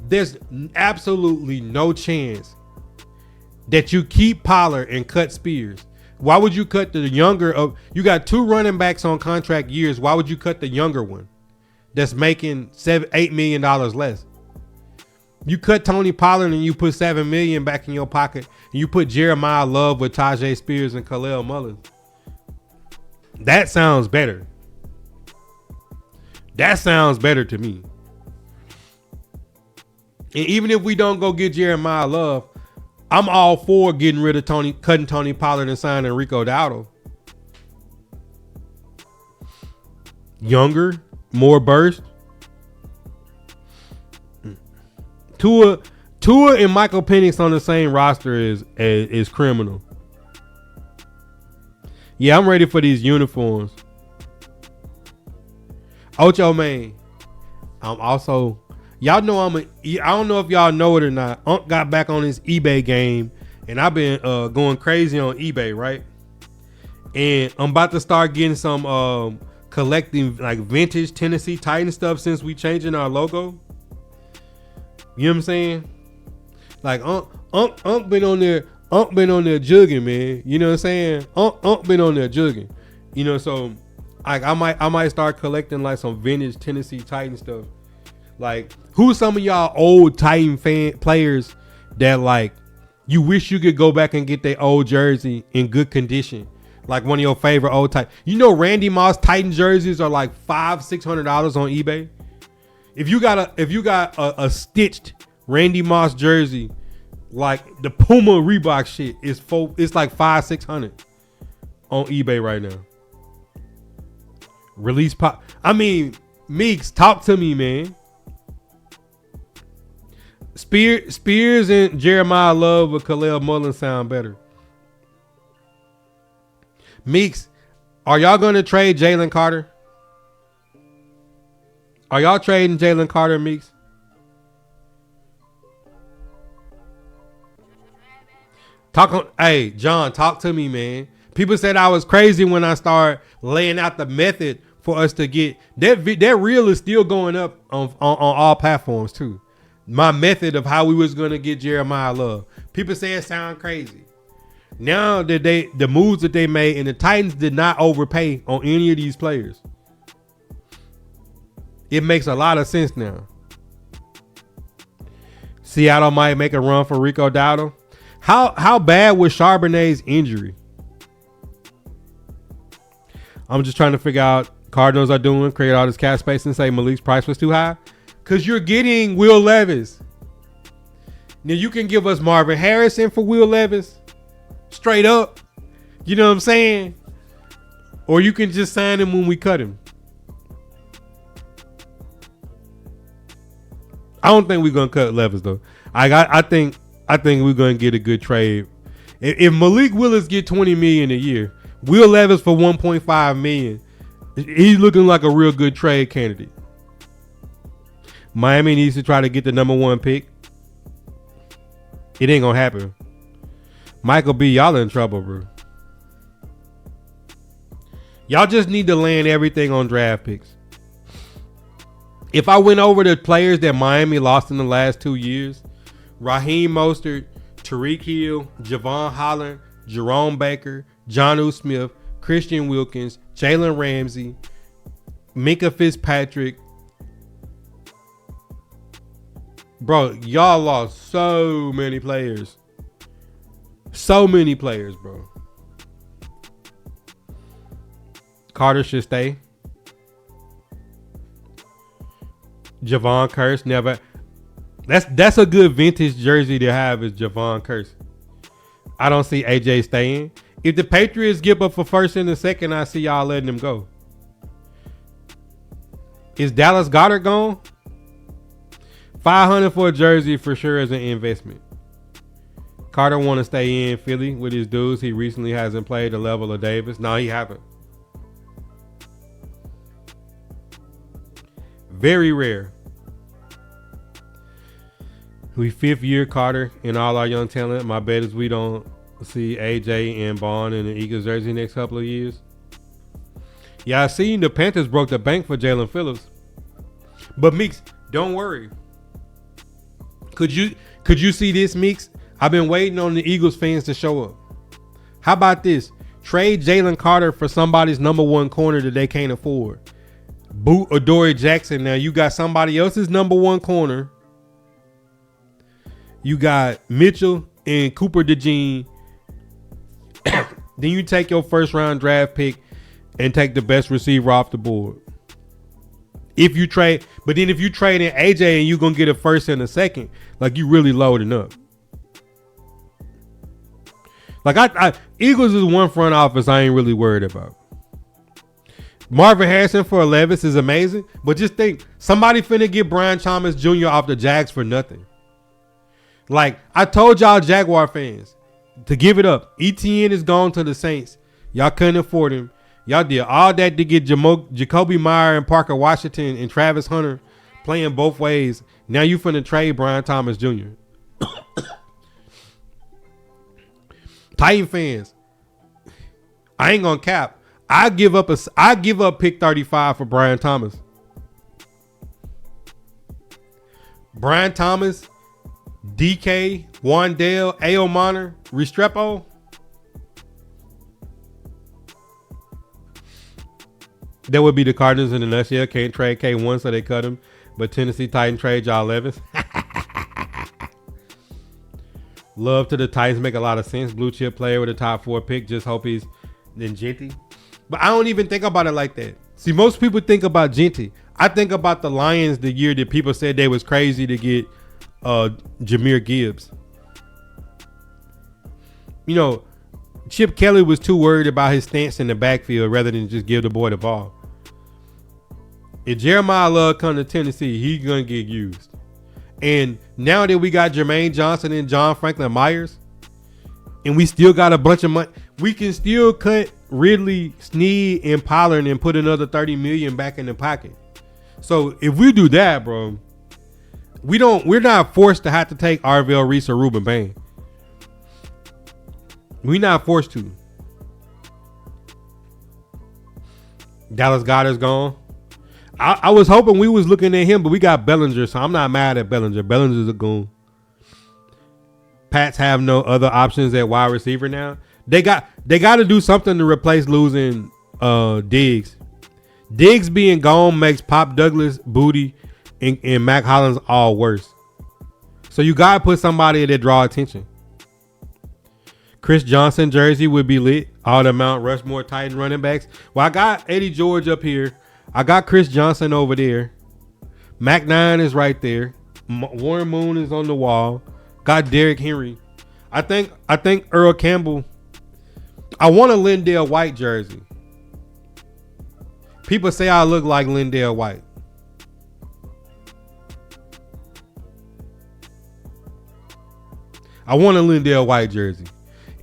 There's absolutely no chance that you keep Pollard and cut Spears. Why would you cut the younger of? You got 2 running backs on contract years. Why would you cut the younger one that's making $8 million less? You cut Tony Pollard and you put $7 million back in your pocket, and you put Jeremiah Love with Tajay Spears and Khalil Mullins. That sounds better. That sounds better to me. And even if we don't go get Jeremiah Love, I'm all for getting rid of cutting Tony Pollard and signing Rico Dowdle. Younger, more burst. Tua and Michael Penix on the same roster is criminal. Yeah, I'm ready for these uniforms. Ocho Man. I'm also, y'all know I don't know if y'all know it or not. Unc got back on his eBay game, and I've been going crazy on eBay, right? And I'm about to start getting some collecting like vintage Tennessee Titans stuff since we changing our logo. You know what I'm saying? Like Unc been on there. Unc been on there jugging, man. You know what I'm saying? Unc been on there jugging. You know, so like I might start collecting like some vintage Tennessee Titan stuff. Like, who's some of y'all old Titan fan players that like you wish you could go back and get their old jersey in good condition? Like one of your favorite old Titan. You know, Randy Moss Titan jerseys are like $500-600 on eBay. If you got a stitched Randy Moss jersey, like the Puma Reebok shit, it's like $500-600 on eBay right now. Release pop. I mean, Meeks, talk to me, man. Spears and Jeremiah Love with Khalil Mullins sound better. Meeks, are y'all gonna trade Jalen Carter? Are y'all trading Jalen Carter, Meeks? Hey, John, talk to me, man. People said I was crazy when I started laying out the method for us to get that reel is still going up on all platforms too. My method of how we was gonna get Jeremiah Love. People say it sound crazy. Now that the moves that they made, and the Titans did not overpay on any of these players. It makes a lot of sense now. Seattle might make a run for Rico Dowdle. How bad was Charbonnet's injury? I'm just trying to figure out. Cardinals are doing create all this cap space and say Malik's price was too high, because you're getting Will Levis. Now you can give us Marvin Harrison for Will Levis, straight up. You know what I'm saying? Or you can just sign him when we cut him. I don't think we're gonna cut Levis though. I think we're gonna get a good trade. If Malik Willis get $20 million a year, Will Levis for $1.5 million, he's looking like a real good trade candidate. Miami needs to try to get the #1 pick. It ain't gonna happen. Michael B, y'all in trouble, bro. Y'all just need to land everything on draft picks. If I went over the players that Miami lost in the last 2 years, Raheem Mostert, Tyreek Hill, Javon Holland, Jerome Baker, Jonnu Smith, Christian Wilkins, Jalen Ramsey, Minka Fitzpatrick. Bro, y'all lost so many players. So many players, bro. Carter should stay. Javon Curse never. That's a good vintage jersey to have, is Javon Curse. I don't see AJ staying. If the Patriots give up for first and the second, I see y'all letting them go. Is Dallas Goedert gone? $500 for a jersey for sure is an investment. Carter want to stay in Philly with his dudes. He recently hasn't played the level of Davis. No, he haven't. Very rare. We 5th year Carter and all our young talent. My bet is we don't see AJ and Bond in the Eagles jersey next couple of years. Yeah, I seen the Panthers broke the bank for Jalen Phillips. But Meeks, don't worry. Could you see this, Meeks? I've been waiting on the Eagles fans to show up. How about this? Trade Jalen Carter for somebody's number 1 corner that they can't afford. Boot Adoree Jackson. Now you got somebody else's number 1 corner. You got Mitchell and Cooper DeJean. Then you take your first round draft pick and take the best receiver off the board. If you trade in AJ and you're going to get a first and a second, like you really loading up. Like Eagles is one front office I ain't really worried about. Marvin Harrison for Levis is amazing, but just think, somebody finna get Brian Thomas Jr. off the Jags for nothing. Like, I told y'all Jaguar fans to give it up. ETN is gone to the Saints. Y'all couldn't afford him. Y'all did all that to get Jacoby Meyer and Parker Washington and Travis Hunter playing both ways. Now you finna trade Brian Thomas Jr. Titan fans, I ain't gonna cap. I give up pick 35 for Brian Thomas. Brian Thomas, DK, Wandale, A.O. Monner, Restrepo. That would be the Cardinals in a nutshell. Can't trade K1, so they cut him. But Tennessee Titan trade y'all Levis. Love to the Titans, make a lot of sense. Blue chip player with a top 4 pick. Just hope he's then Genty. But I don't even think about it like that. See, most people think about Genty. I think about the Lions the year that people said they was crazy to get Jahmyr Gibbs. You know, Chip Kelly was too worried about his stance in the backfield rather than just give the boy the ball. If Jeremiah Love come to Tennessee, he's going to get used. And now that we got Jermaine Johnson and John Franklin Myers, and we still got a bunch of money, we can still cut Ridley, Snead, and Pollard and put another $30 million back in the pocket. So if we do that, bro, we're not forced to have to take Arvell Reese or Ruben Bain. We're not forced to. Dallas Goedert's gone. I was hoping we was looking at him, but we got Bellinger, so I'm not mad at Bellinger. Bellinger's a goon. Pats have no other options at wide receiver now. They got to do something to replace losing Diggs. Diggs being gone makes Pop Douglas, Booty, and Mac Hollins all worse. So you got to put somebody that draw attention. Chris Johnson jersey would be lit. All the Mount Rushmore Titan running backs. Well, I got Eddie George up here. I got Chris Johnson over there. Mac 9 is right there. Warren Moon is on the wall. Got Derrick Henry. I think Earl Campbell. I want a Lindale White jersey. People say I look like Lindale White. I want a Lindale White jersey.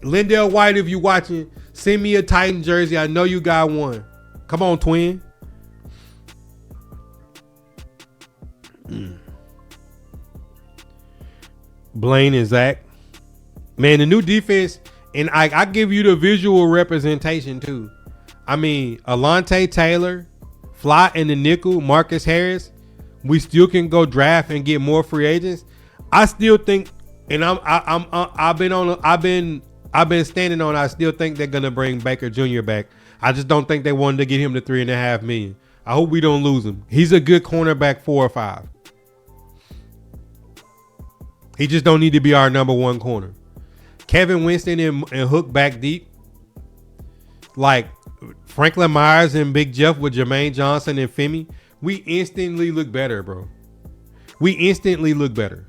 Lindale White, if you watching, send me a Titan jersey. I know you got one. Come on, twin. Blaine and Zach. Man, the new defense, and I give you the visual representation too. I mean, Alontae Taylor, Fly in the nickel, Marcus Harris. We still can go draft and get more free agents. I still think, and I've been standing on. I still think they're gonna bring Baker Jr. back. I just don't think they wanted to get him to $3.5 million. I hope we don't lose him. He's a good cornerback 4 or 5. He just don't need to be our number 1 corner. Kevin Winston and Hook back deep. Like Franklin Myers and Big Jeff with Jermaine Johnson and Femi. We instantly look better, bro. We instantly look better.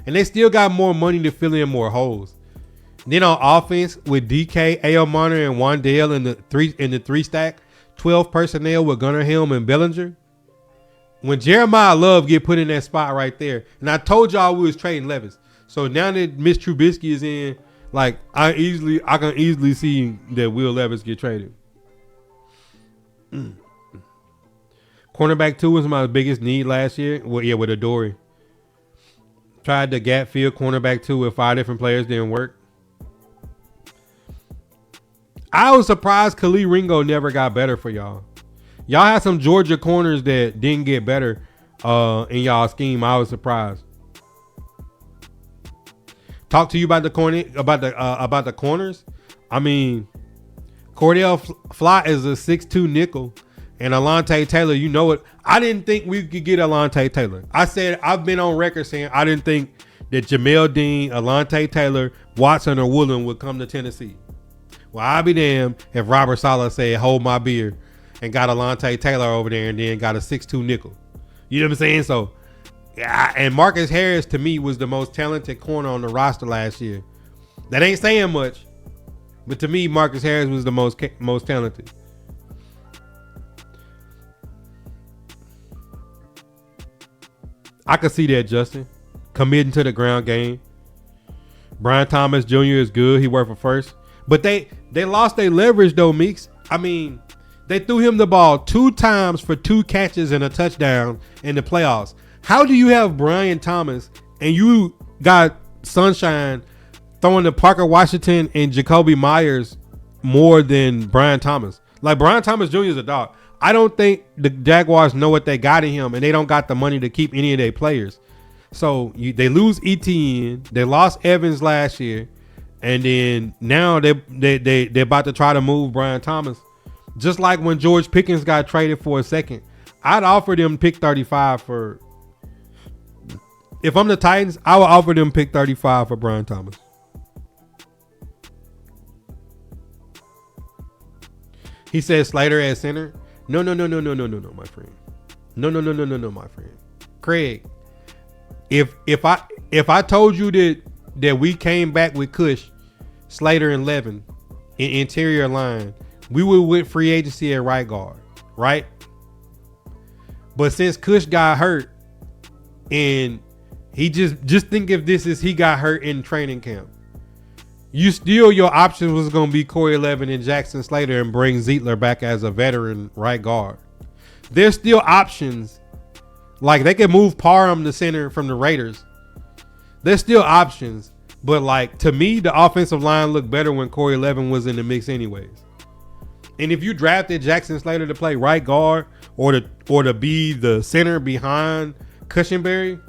And they still got more money to fill in more holes. Then on offense with DK, A.O. Monner, and Wandale in the 3 stack, 12 personnel with Gunnar Helm and Bellinger. when Jeremiah Love get put in that spot right there, and I told y'all we was trading Levis. So now that Mitch Trubisky is in, like I can easily see that Will Levis get traded. Cornerback 2 was my biggest need last year. Well, yeah, with Adoree. Tried the gap field cornerback 2 with 5 different players, didn't work. I was surprised Khalil Ringo never got better for y'all. Y'all had some Georgia corners that didn't get better in y'all scheme. I was surprised. Talk to you about the corners. I mean, Cordell Flott is a 6'2" nickel, and Alontae Taylor. You know it. I didn't think we could get Alontae Taylor. I said I've been on record saying I didn't think that Jamel Dean, Alontae Taylor, Watson, or Woolen would come to Tennessee. Well, I'll be damned if Robert Saleh said, hold my beer, and got Alontae Taylor over there and then got a 6'2" nickel. You know what I'm saying? So, yeah, and Marcus Harris, to me, was the most talented corner on the roster last year. That ain't saying much, but to me, Marcus Harris was the most talented. I could see that, Justin. Committing to the ground game. Brian Thomas Jr. is good. He worked for first. But they lost their leverage, though, Meeks. I mean, they threw him the ball 2 times for 2 catches and a touchdown in the playoffs. How do you have Brian Thomas and you got Sunshine throwing to Parker Washington and Jacoby Myers more than Brian Thomas? Like, Brian Thomas Jr. is a dog. I don't think the Jaguars know what they got in him, and they don't got the money to keep any of their players. So they lose ETN. They lost Evans last year, and then now they're about to try to move Brian Thomas. Just like when George Pickens got traded for a second, I'd offer them pick 35 for. If I'm the Titans, I would offer them pick 35 for Brian Thomas. He said Slater at center. No, my friend. No, my friend. Craig, if I told you that we came back with Kush, Slater, and Levin in interior line, we would win free agency at right guard, right? But since Kush got hurt, and he just think if this is he got hurt in training camp, your options was going to be Corey Levin and Jackson Slater and bring Zietler back as a veteran right guard. There's still options. Like, they can move Parham to center from the Raiders. There's still options. But, like, to me, the offensive line looked better when Corey Levin was in the mix anyways. And if you drafted Jackson Slater to play right guard or to be the center behind Cushenberry,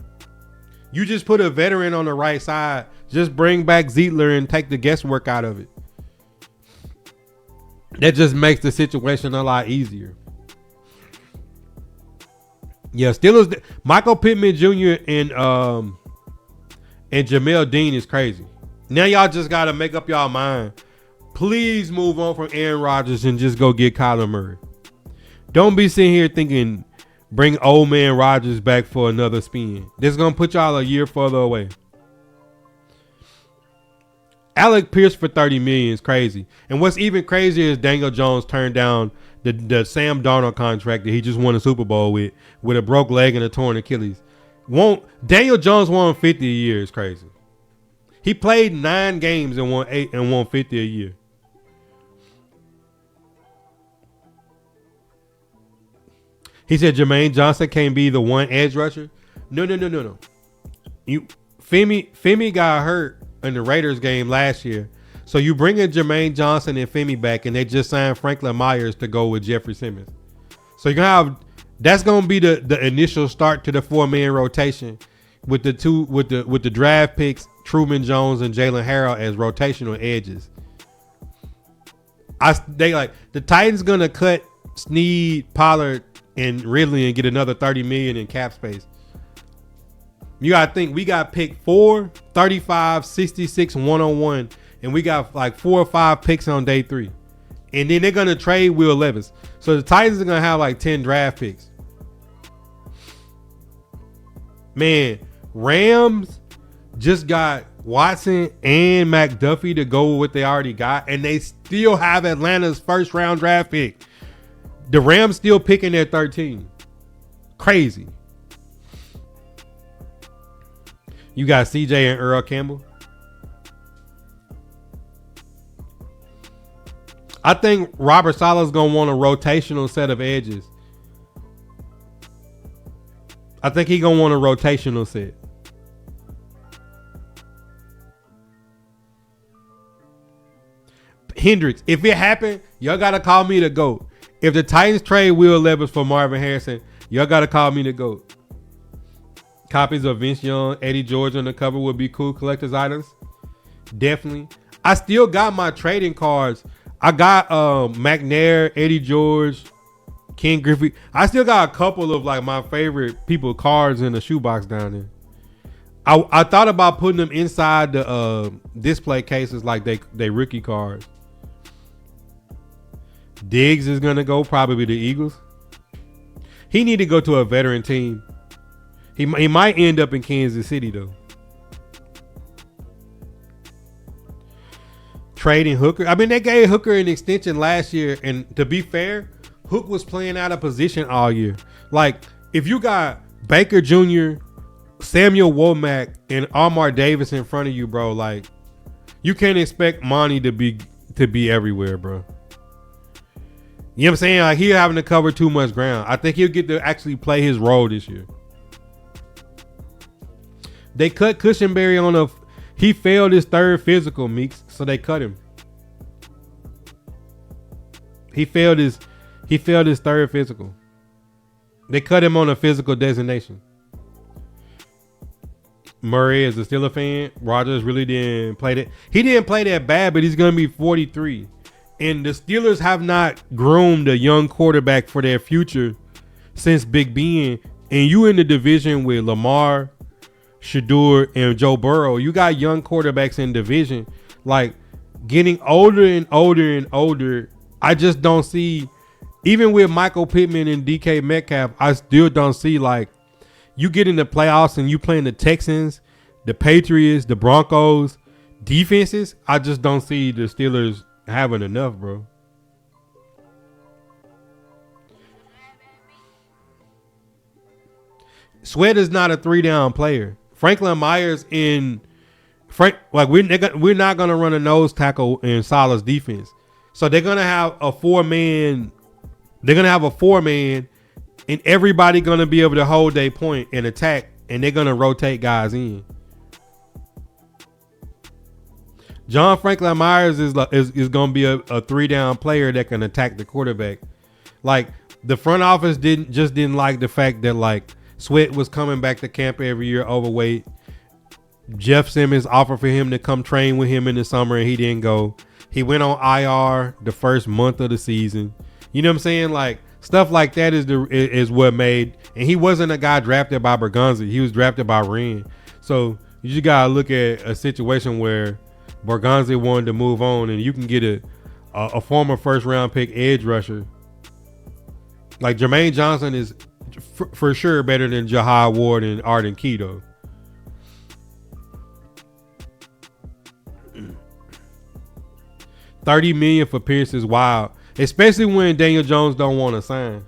you just put a veteran on the right side. Just bring back Zietler and take the guesswork out of it. That just makes the situation a lot easier. Yeah, Steelers. Michael Pittman Jr. and Jamel Dean is crazy. Now y'all just gotta make up y'all mind. Please move on from Aaron Rodgers and just go get Kyler Murray. Don't be sitting here thinking bring old man Rodgers back for another spin. This is gonna put y'all a year further away. Alec Pierce for $30 million is crazy. And what's even crazier is Daniel Jones turned down the Sam Darnold contract that he just won a Super Bowl with a broke leg and a torn Achilles. Daniel Jones won $50 a year is crazy. He played 9 games and won 8 and won $50 a year. He said Jermaine Johnson can't be the one edge rusher. No. Femi got hurt in the Raiders game last year. So you bring in Jermaine Johnson and Femi back, and they just signed Franklin Myers to go with Jeffrey Simmons. So you're gonna have that's gonna be the initial start to the 4-man rotation with the draft picks, Truman Jones and Jalen Harrell as rotational edges. The Titans gonna cut Snead, Pollard, and Ridley and get another $30 million in cap space. You gotta think we got pick 4, 35, 66, 101, and we got like 4 or 5 picks on day 3. And then they're gonna trade Will Levis. So the Titans are gonna have like 10 draft picks. Man, Rams just got Watson and McDuffie to go with what they already got, and they still have Atlanta's first round draft pick. The Rams still picking at 13. Crazy. You got CJ and Earl Campbell. I think Robert Saleh's gonna want a rotational set of edges. I think he gonna want a rotational set. Hendricks, if it happened, y'all gotta call me the GOAT. If the Titans trade Will Levis for Marvin Harrison, y'all gotta call me the GOAT. Copies of Vince Young, Eddie George on the cover would be cool collector's items. Definitely. I still got my trading cards. I got McNair, Eddie George, Ken Griffey. I still got a couple of like my favorite people cards in the shoebox down there. I thought about putting them inside the display cases like they rookie cards. Diggs is gonna go probably the Eagles. He need to go to a veteran team. He might end up in Kansas City though. Trading Hooker. I mean, they gave Hooker an extension last year, and to be fair, Hook was playing out of position all year. Like, if you got Baker Jr., Samuel Womack, and Amar Davis in front of you, bro, like, you can't expect Monty to be everywhere, bro. You know what I'm saying? Like, he's having to cover too much ground. I think he'll get to actually play his role this year. They cut Cushenberry on he failed his third physical, Meeks, so they cut him. He failed his third physical. They cut him on a physical designation. Murray is a Steelers fan. Rodgers really didn't play that. He didn't play that bad, but he's going to be 43. And the Steelers have not groomed a young quarterback for their future since Big Ben. And you in the division with Lamar, Shedeur, and Joe Burrow. You got young quarterbacks in division. Like, getting older and older and older, I just don't see, even with Michael Pittman and DK Metcalf, I still don't see, like, you get in the playoffs and you playing the Texans, the Patriots, the Broncos, defenses, I just don't see the Steelers having enough, bro. Sweat is not a 3-down player. Franklin Myers we're not gonna run a nose tackle in Saleh's defense. So they're gonna have a 4-man. They're gonna have a 4-man, and everybody gonna be able to hold their point and attack, and they're gonna rotate guys in. John Franklin Myers is gonna be a 3-down player that can attack the quarterback. Like, the front office didn't like the fact that, like, Sweat was coming back to camp every year overweight. Jeff Simmons offered for him to come train with him in the summer, and he didn't go. He went on IR the first month of the season. You know what I'm saying? Like, stuff like that is what made. And he wasn't a guy drafted by Borgonzi. He was drafted by Wren. So you just gotta look at a situation where Borgonzi wanted to move on, and you can get a former first-round pick edge rusher. Like, Jermaine Johnson is for sure better than Jahai Ward and Arden Keto. $30 million for Pierce is wild, especially when Daniel Jones don't want to sign.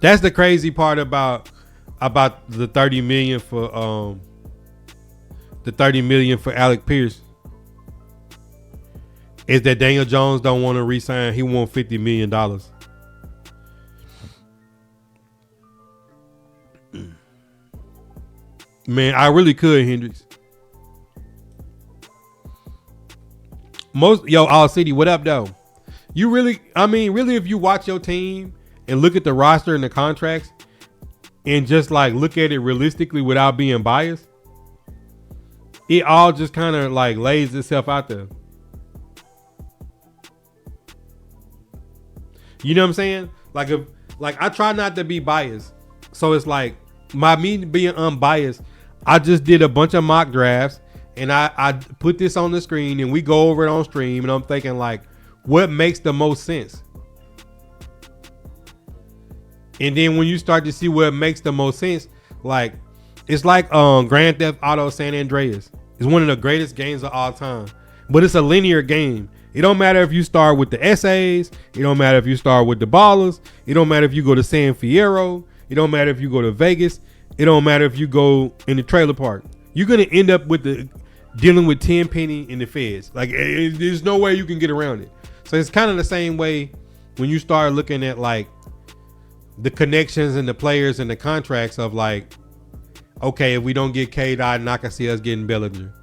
That's the crazy part about the $30 million for Alec Pierce, is that Daniel Jones don't want to re-sign. He want $50 million. Man, I really could, Hendricks. All City, what up, though? You really, if you watch your team and look at the roster and the contracts and just like look at it realistically without being biased, it all just kind of like lays itself out there. You know what I'm saying? Like I try not to be biased. So it's like me being unbiased, I just did a bunch of mock drafts and I put this on the screen and we go over it on stream, and I'm thinking, like, what makes the most sense? And then when you start to see what makes the most sense, like, it's like Grand Theft Auto San Andreas. It's one of the greatest games of all time, but it's a linear game. It don't matter if you start with the essays. It don't matter if you start with the ballers. It don't matter if you go to San Fierro. It don't matter if you go to Vegas. It don't matter if you go in the trailer park. You're gonna end up with dealing with 10 penny in the feds. Like there's no way you can get around it. So it's kind of the same way when you start looking at like the connections and the players and the contracts of like, okay, if we don't get K-Dot, and I can see us getting Bellinger.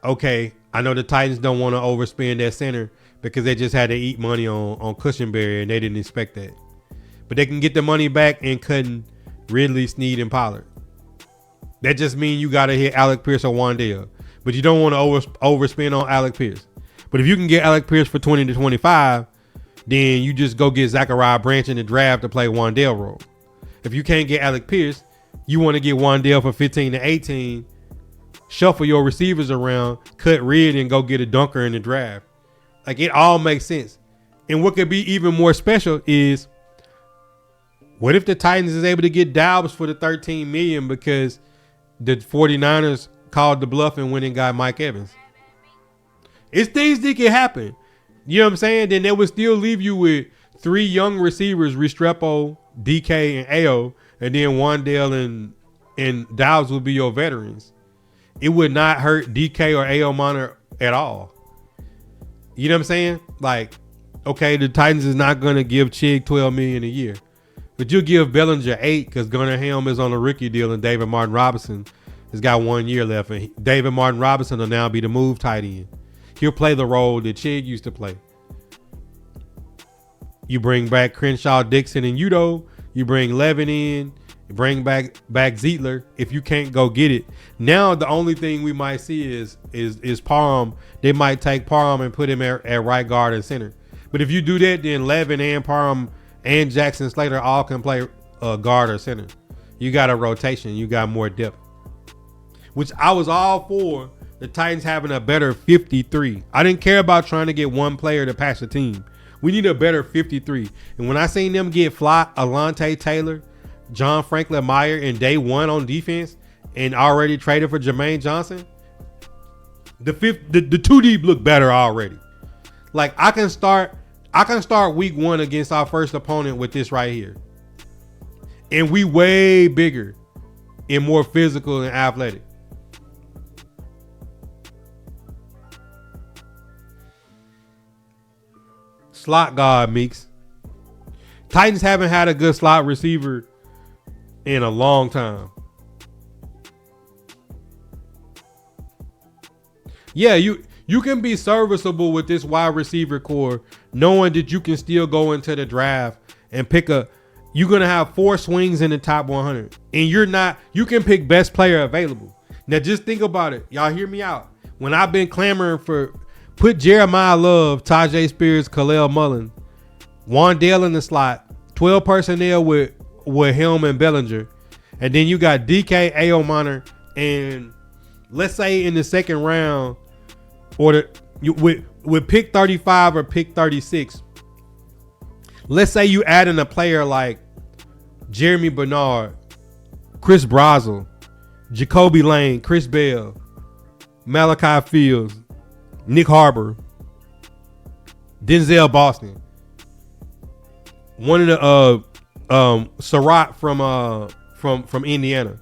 Okay, I know the Titans don't want to overspend their center because they just had to eat money on Cushenberry and they didn't expect that. But they can get the money back and cutting Ridley, Snead, and Pollard. That just means you got to hit Alec Pierce or Wandale. But you don't want to overspend on Alec Pierce. But if you can get Alec Pierce for 20 to 25, then you just go get Zachariah Branch in the draft to play Wandale role. If you can't get Alec Pierce, you want to get Wandale for 15 to 18, shuffle your receivers around, cut Reed, and go get a dunker in the draft. Like, it all makes sense. And what could be even more special is, what if the Titans is able to get Doubs for the $13 million because the 49ers called the bluff and went and got Mike Evans? It's things that can happen. You know what I'm saying? Then they would still leave you with 3 young receivers, Restrepo, DK, and Ao, and then Wandale and Doubs would be your veterans. It would not hurt DK or Ao Monitor at all. You know what I'm saying? Like, okay, the Titans is not going to give Chig $12 million a year, but you'll give Bellinger 8 because Gunnar Helm is on a rookie deal and David Martin Robinson has got 1 year left, and David Martin Robinson will now be the move tight end. He'll play the role that Chig used to play. You bring back Crenshaw, Dixon, and Udo. You bring Levin in. You bring back Zietler if you can't go get it. Now the only thing we might see is Parham. They might take Parham and put him at right guard and center. But if you do that, then Levin and Parham and Jackson Slater all can play guard or center. You got a rotation. You got more depth. Which I was all for the Titans having a better 53. I didn't care about trying to get one player to pass the team. We need a better 53. And when I seen them get Alontae Taylor, John Franklin Meyer in day 1 on defense and already traded for Jermaine Johnson, the 2 deep look better already. Like I can start week 1 against our first opponent with this right here. And we way bigger and more physical and athletic. Slot guard, Meeks. Titans haven't had a good slot receiver in a long time. Yeah, you can be serviceable with this wide receiver core, knowing that you can still go into the draft and you're going to have 4 swings in the top 100. And you can pick best player available. Now just think about it. Y'all hear me out. When I've been clamoring for put Jeremiah Love, Tajay Spears, Khalil Mullen, Wandale in the slot, 12 personnel with Helm and Bellinger. And then you got DK, Ao Monitor, and let's say in the second round, with pick 35 or pick 36, let's say you add in a player like Jeremy Bernard, Chris Brazel, Jacoby Lane, Chris Bell, Malachi Fields, Nick Harbor, Denzel Boston, one of the Surratt from Indiana.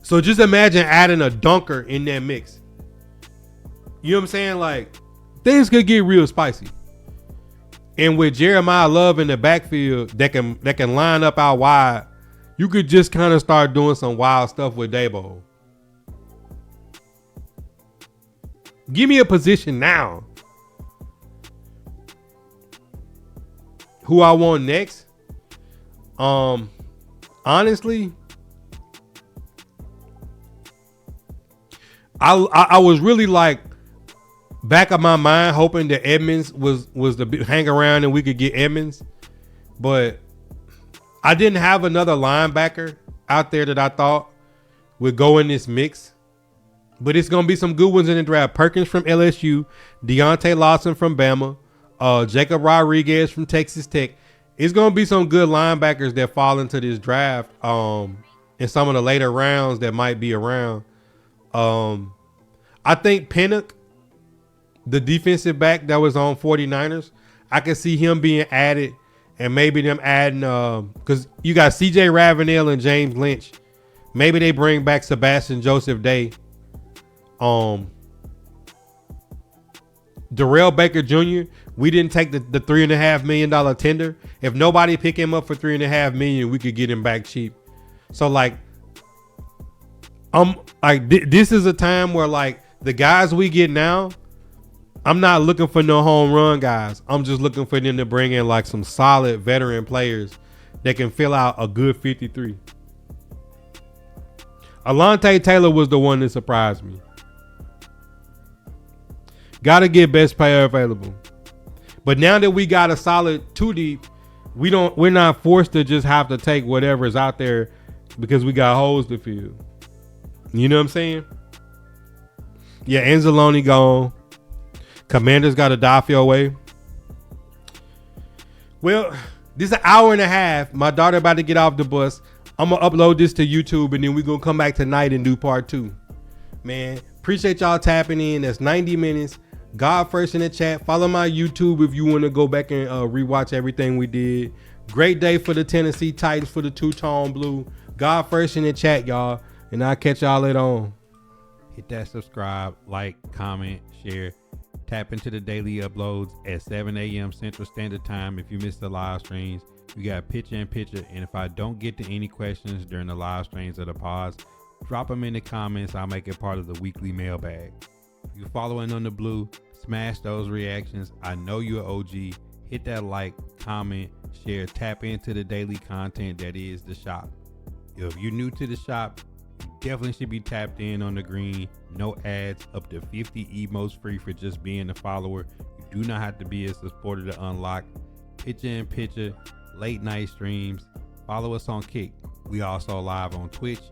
So just imagine adding a dunker in that mix. You know what I'm saying? Like, things could get real spicy. And with Jeremiah Love in the backfield that can line up out wide, you could just kind of start doing some wild stuff with Dabo. Give me a position now. Who I want next? Honestly, I was really like back of my mind hoping that Edmonds was the hang around and we could get Edmonds, but I didn't have another linebacker out there that I thought would go in this mix. But it's going to be some good ones in the draft. Perkins from LSU, Deontay Lawson from Bama, Jacob Rodriguez from Texas Tech. It's going to be some good linebackers that fall into this draft in some of the later rounds that might be around. I think Pinnock the defensive back that was on 49ers. I could see him being added, and maybe them adding because you got CJ Ravenel and James Lynch. Maybe they bring back Sebastian Joseph Day. Darrell Baker Jr. We didn't take the $3.5 million tender. If nobody pick him up for $3.5 million, we could get him back cheap. So like, this is a time where like the guys we get now, I'm not looking for no home run guys. I'm just looking for them to bring in like some solid veteran players that can fill out a good 53. Alontae Taylor was the one that surprised me. Got to get best player available. But now that we got a solid 2 deep, we're not forced to just have to take whatever's out there because we got holes to fill. You know what I'm saying? Yeah, Anzalone gone. Commanders got to die your way. Well, this is an hour and a half. My daughter about to get off the bus. I'm going to upload this to YouTube, and then we're going to come back tonight and do part 2. Man, appreciate y'all tapping in. That's 90 minutes. God first in the chat. Follow my YouTube if you want to go back and rewatch everything we did. Great day for the Tennessee Titans for the two-tone blue. God first in the chat, y'all. And I'll catch y'all later on. Hit that subscribe, like, comment, share. Tap into the daily uploads at 7 a.m. Central Standard Time. If you missed the live streams, we got picture in picture. And if I don't get to any questions during the live streams or the pods, drop them in the comments. I'll make it part of the weekly mailbag. If you're following on the blue, smash those reactions. I know you're an OG. Hit that like, comment, share, tap into the daily content that is the shop. If you're new to the shop, you definitely should be tapped in on the green. No ads, up to 50 emotes free for just being a follower. You do not have to be a supporter to unlock picture in picture, late night streams. Follow us on Kick. We also live on Twitch.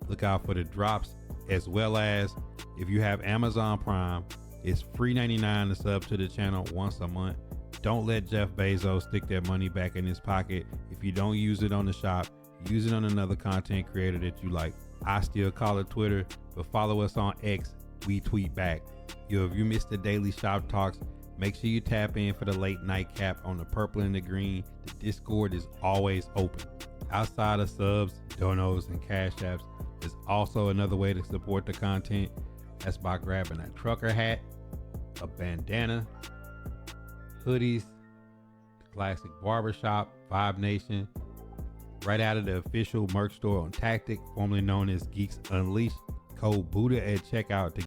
Look out for the drops, as well as if you have Amazon Prime, it's free $99 to sub to the channel once a month. Don't let Jeff Bezos stick that money back in his pocket. If you don't use it on the shop, use it on another content creator that you like. I still call it Twitter, but follow us on X. We tweet back. If you missed the daily shop talks, make sure you tap in for the late night cap on the purple and the green. The Discord is always open. Outside of subs, donos, and cash apps, there's also another way to support the content. That's by grabbing a trucker hat, a bandana, hoodies, the classic barbershop, Vibe Nation, right out of the official merch store on Tactic, formerly known as Geeks Unleashed. Code Buddha at checkout to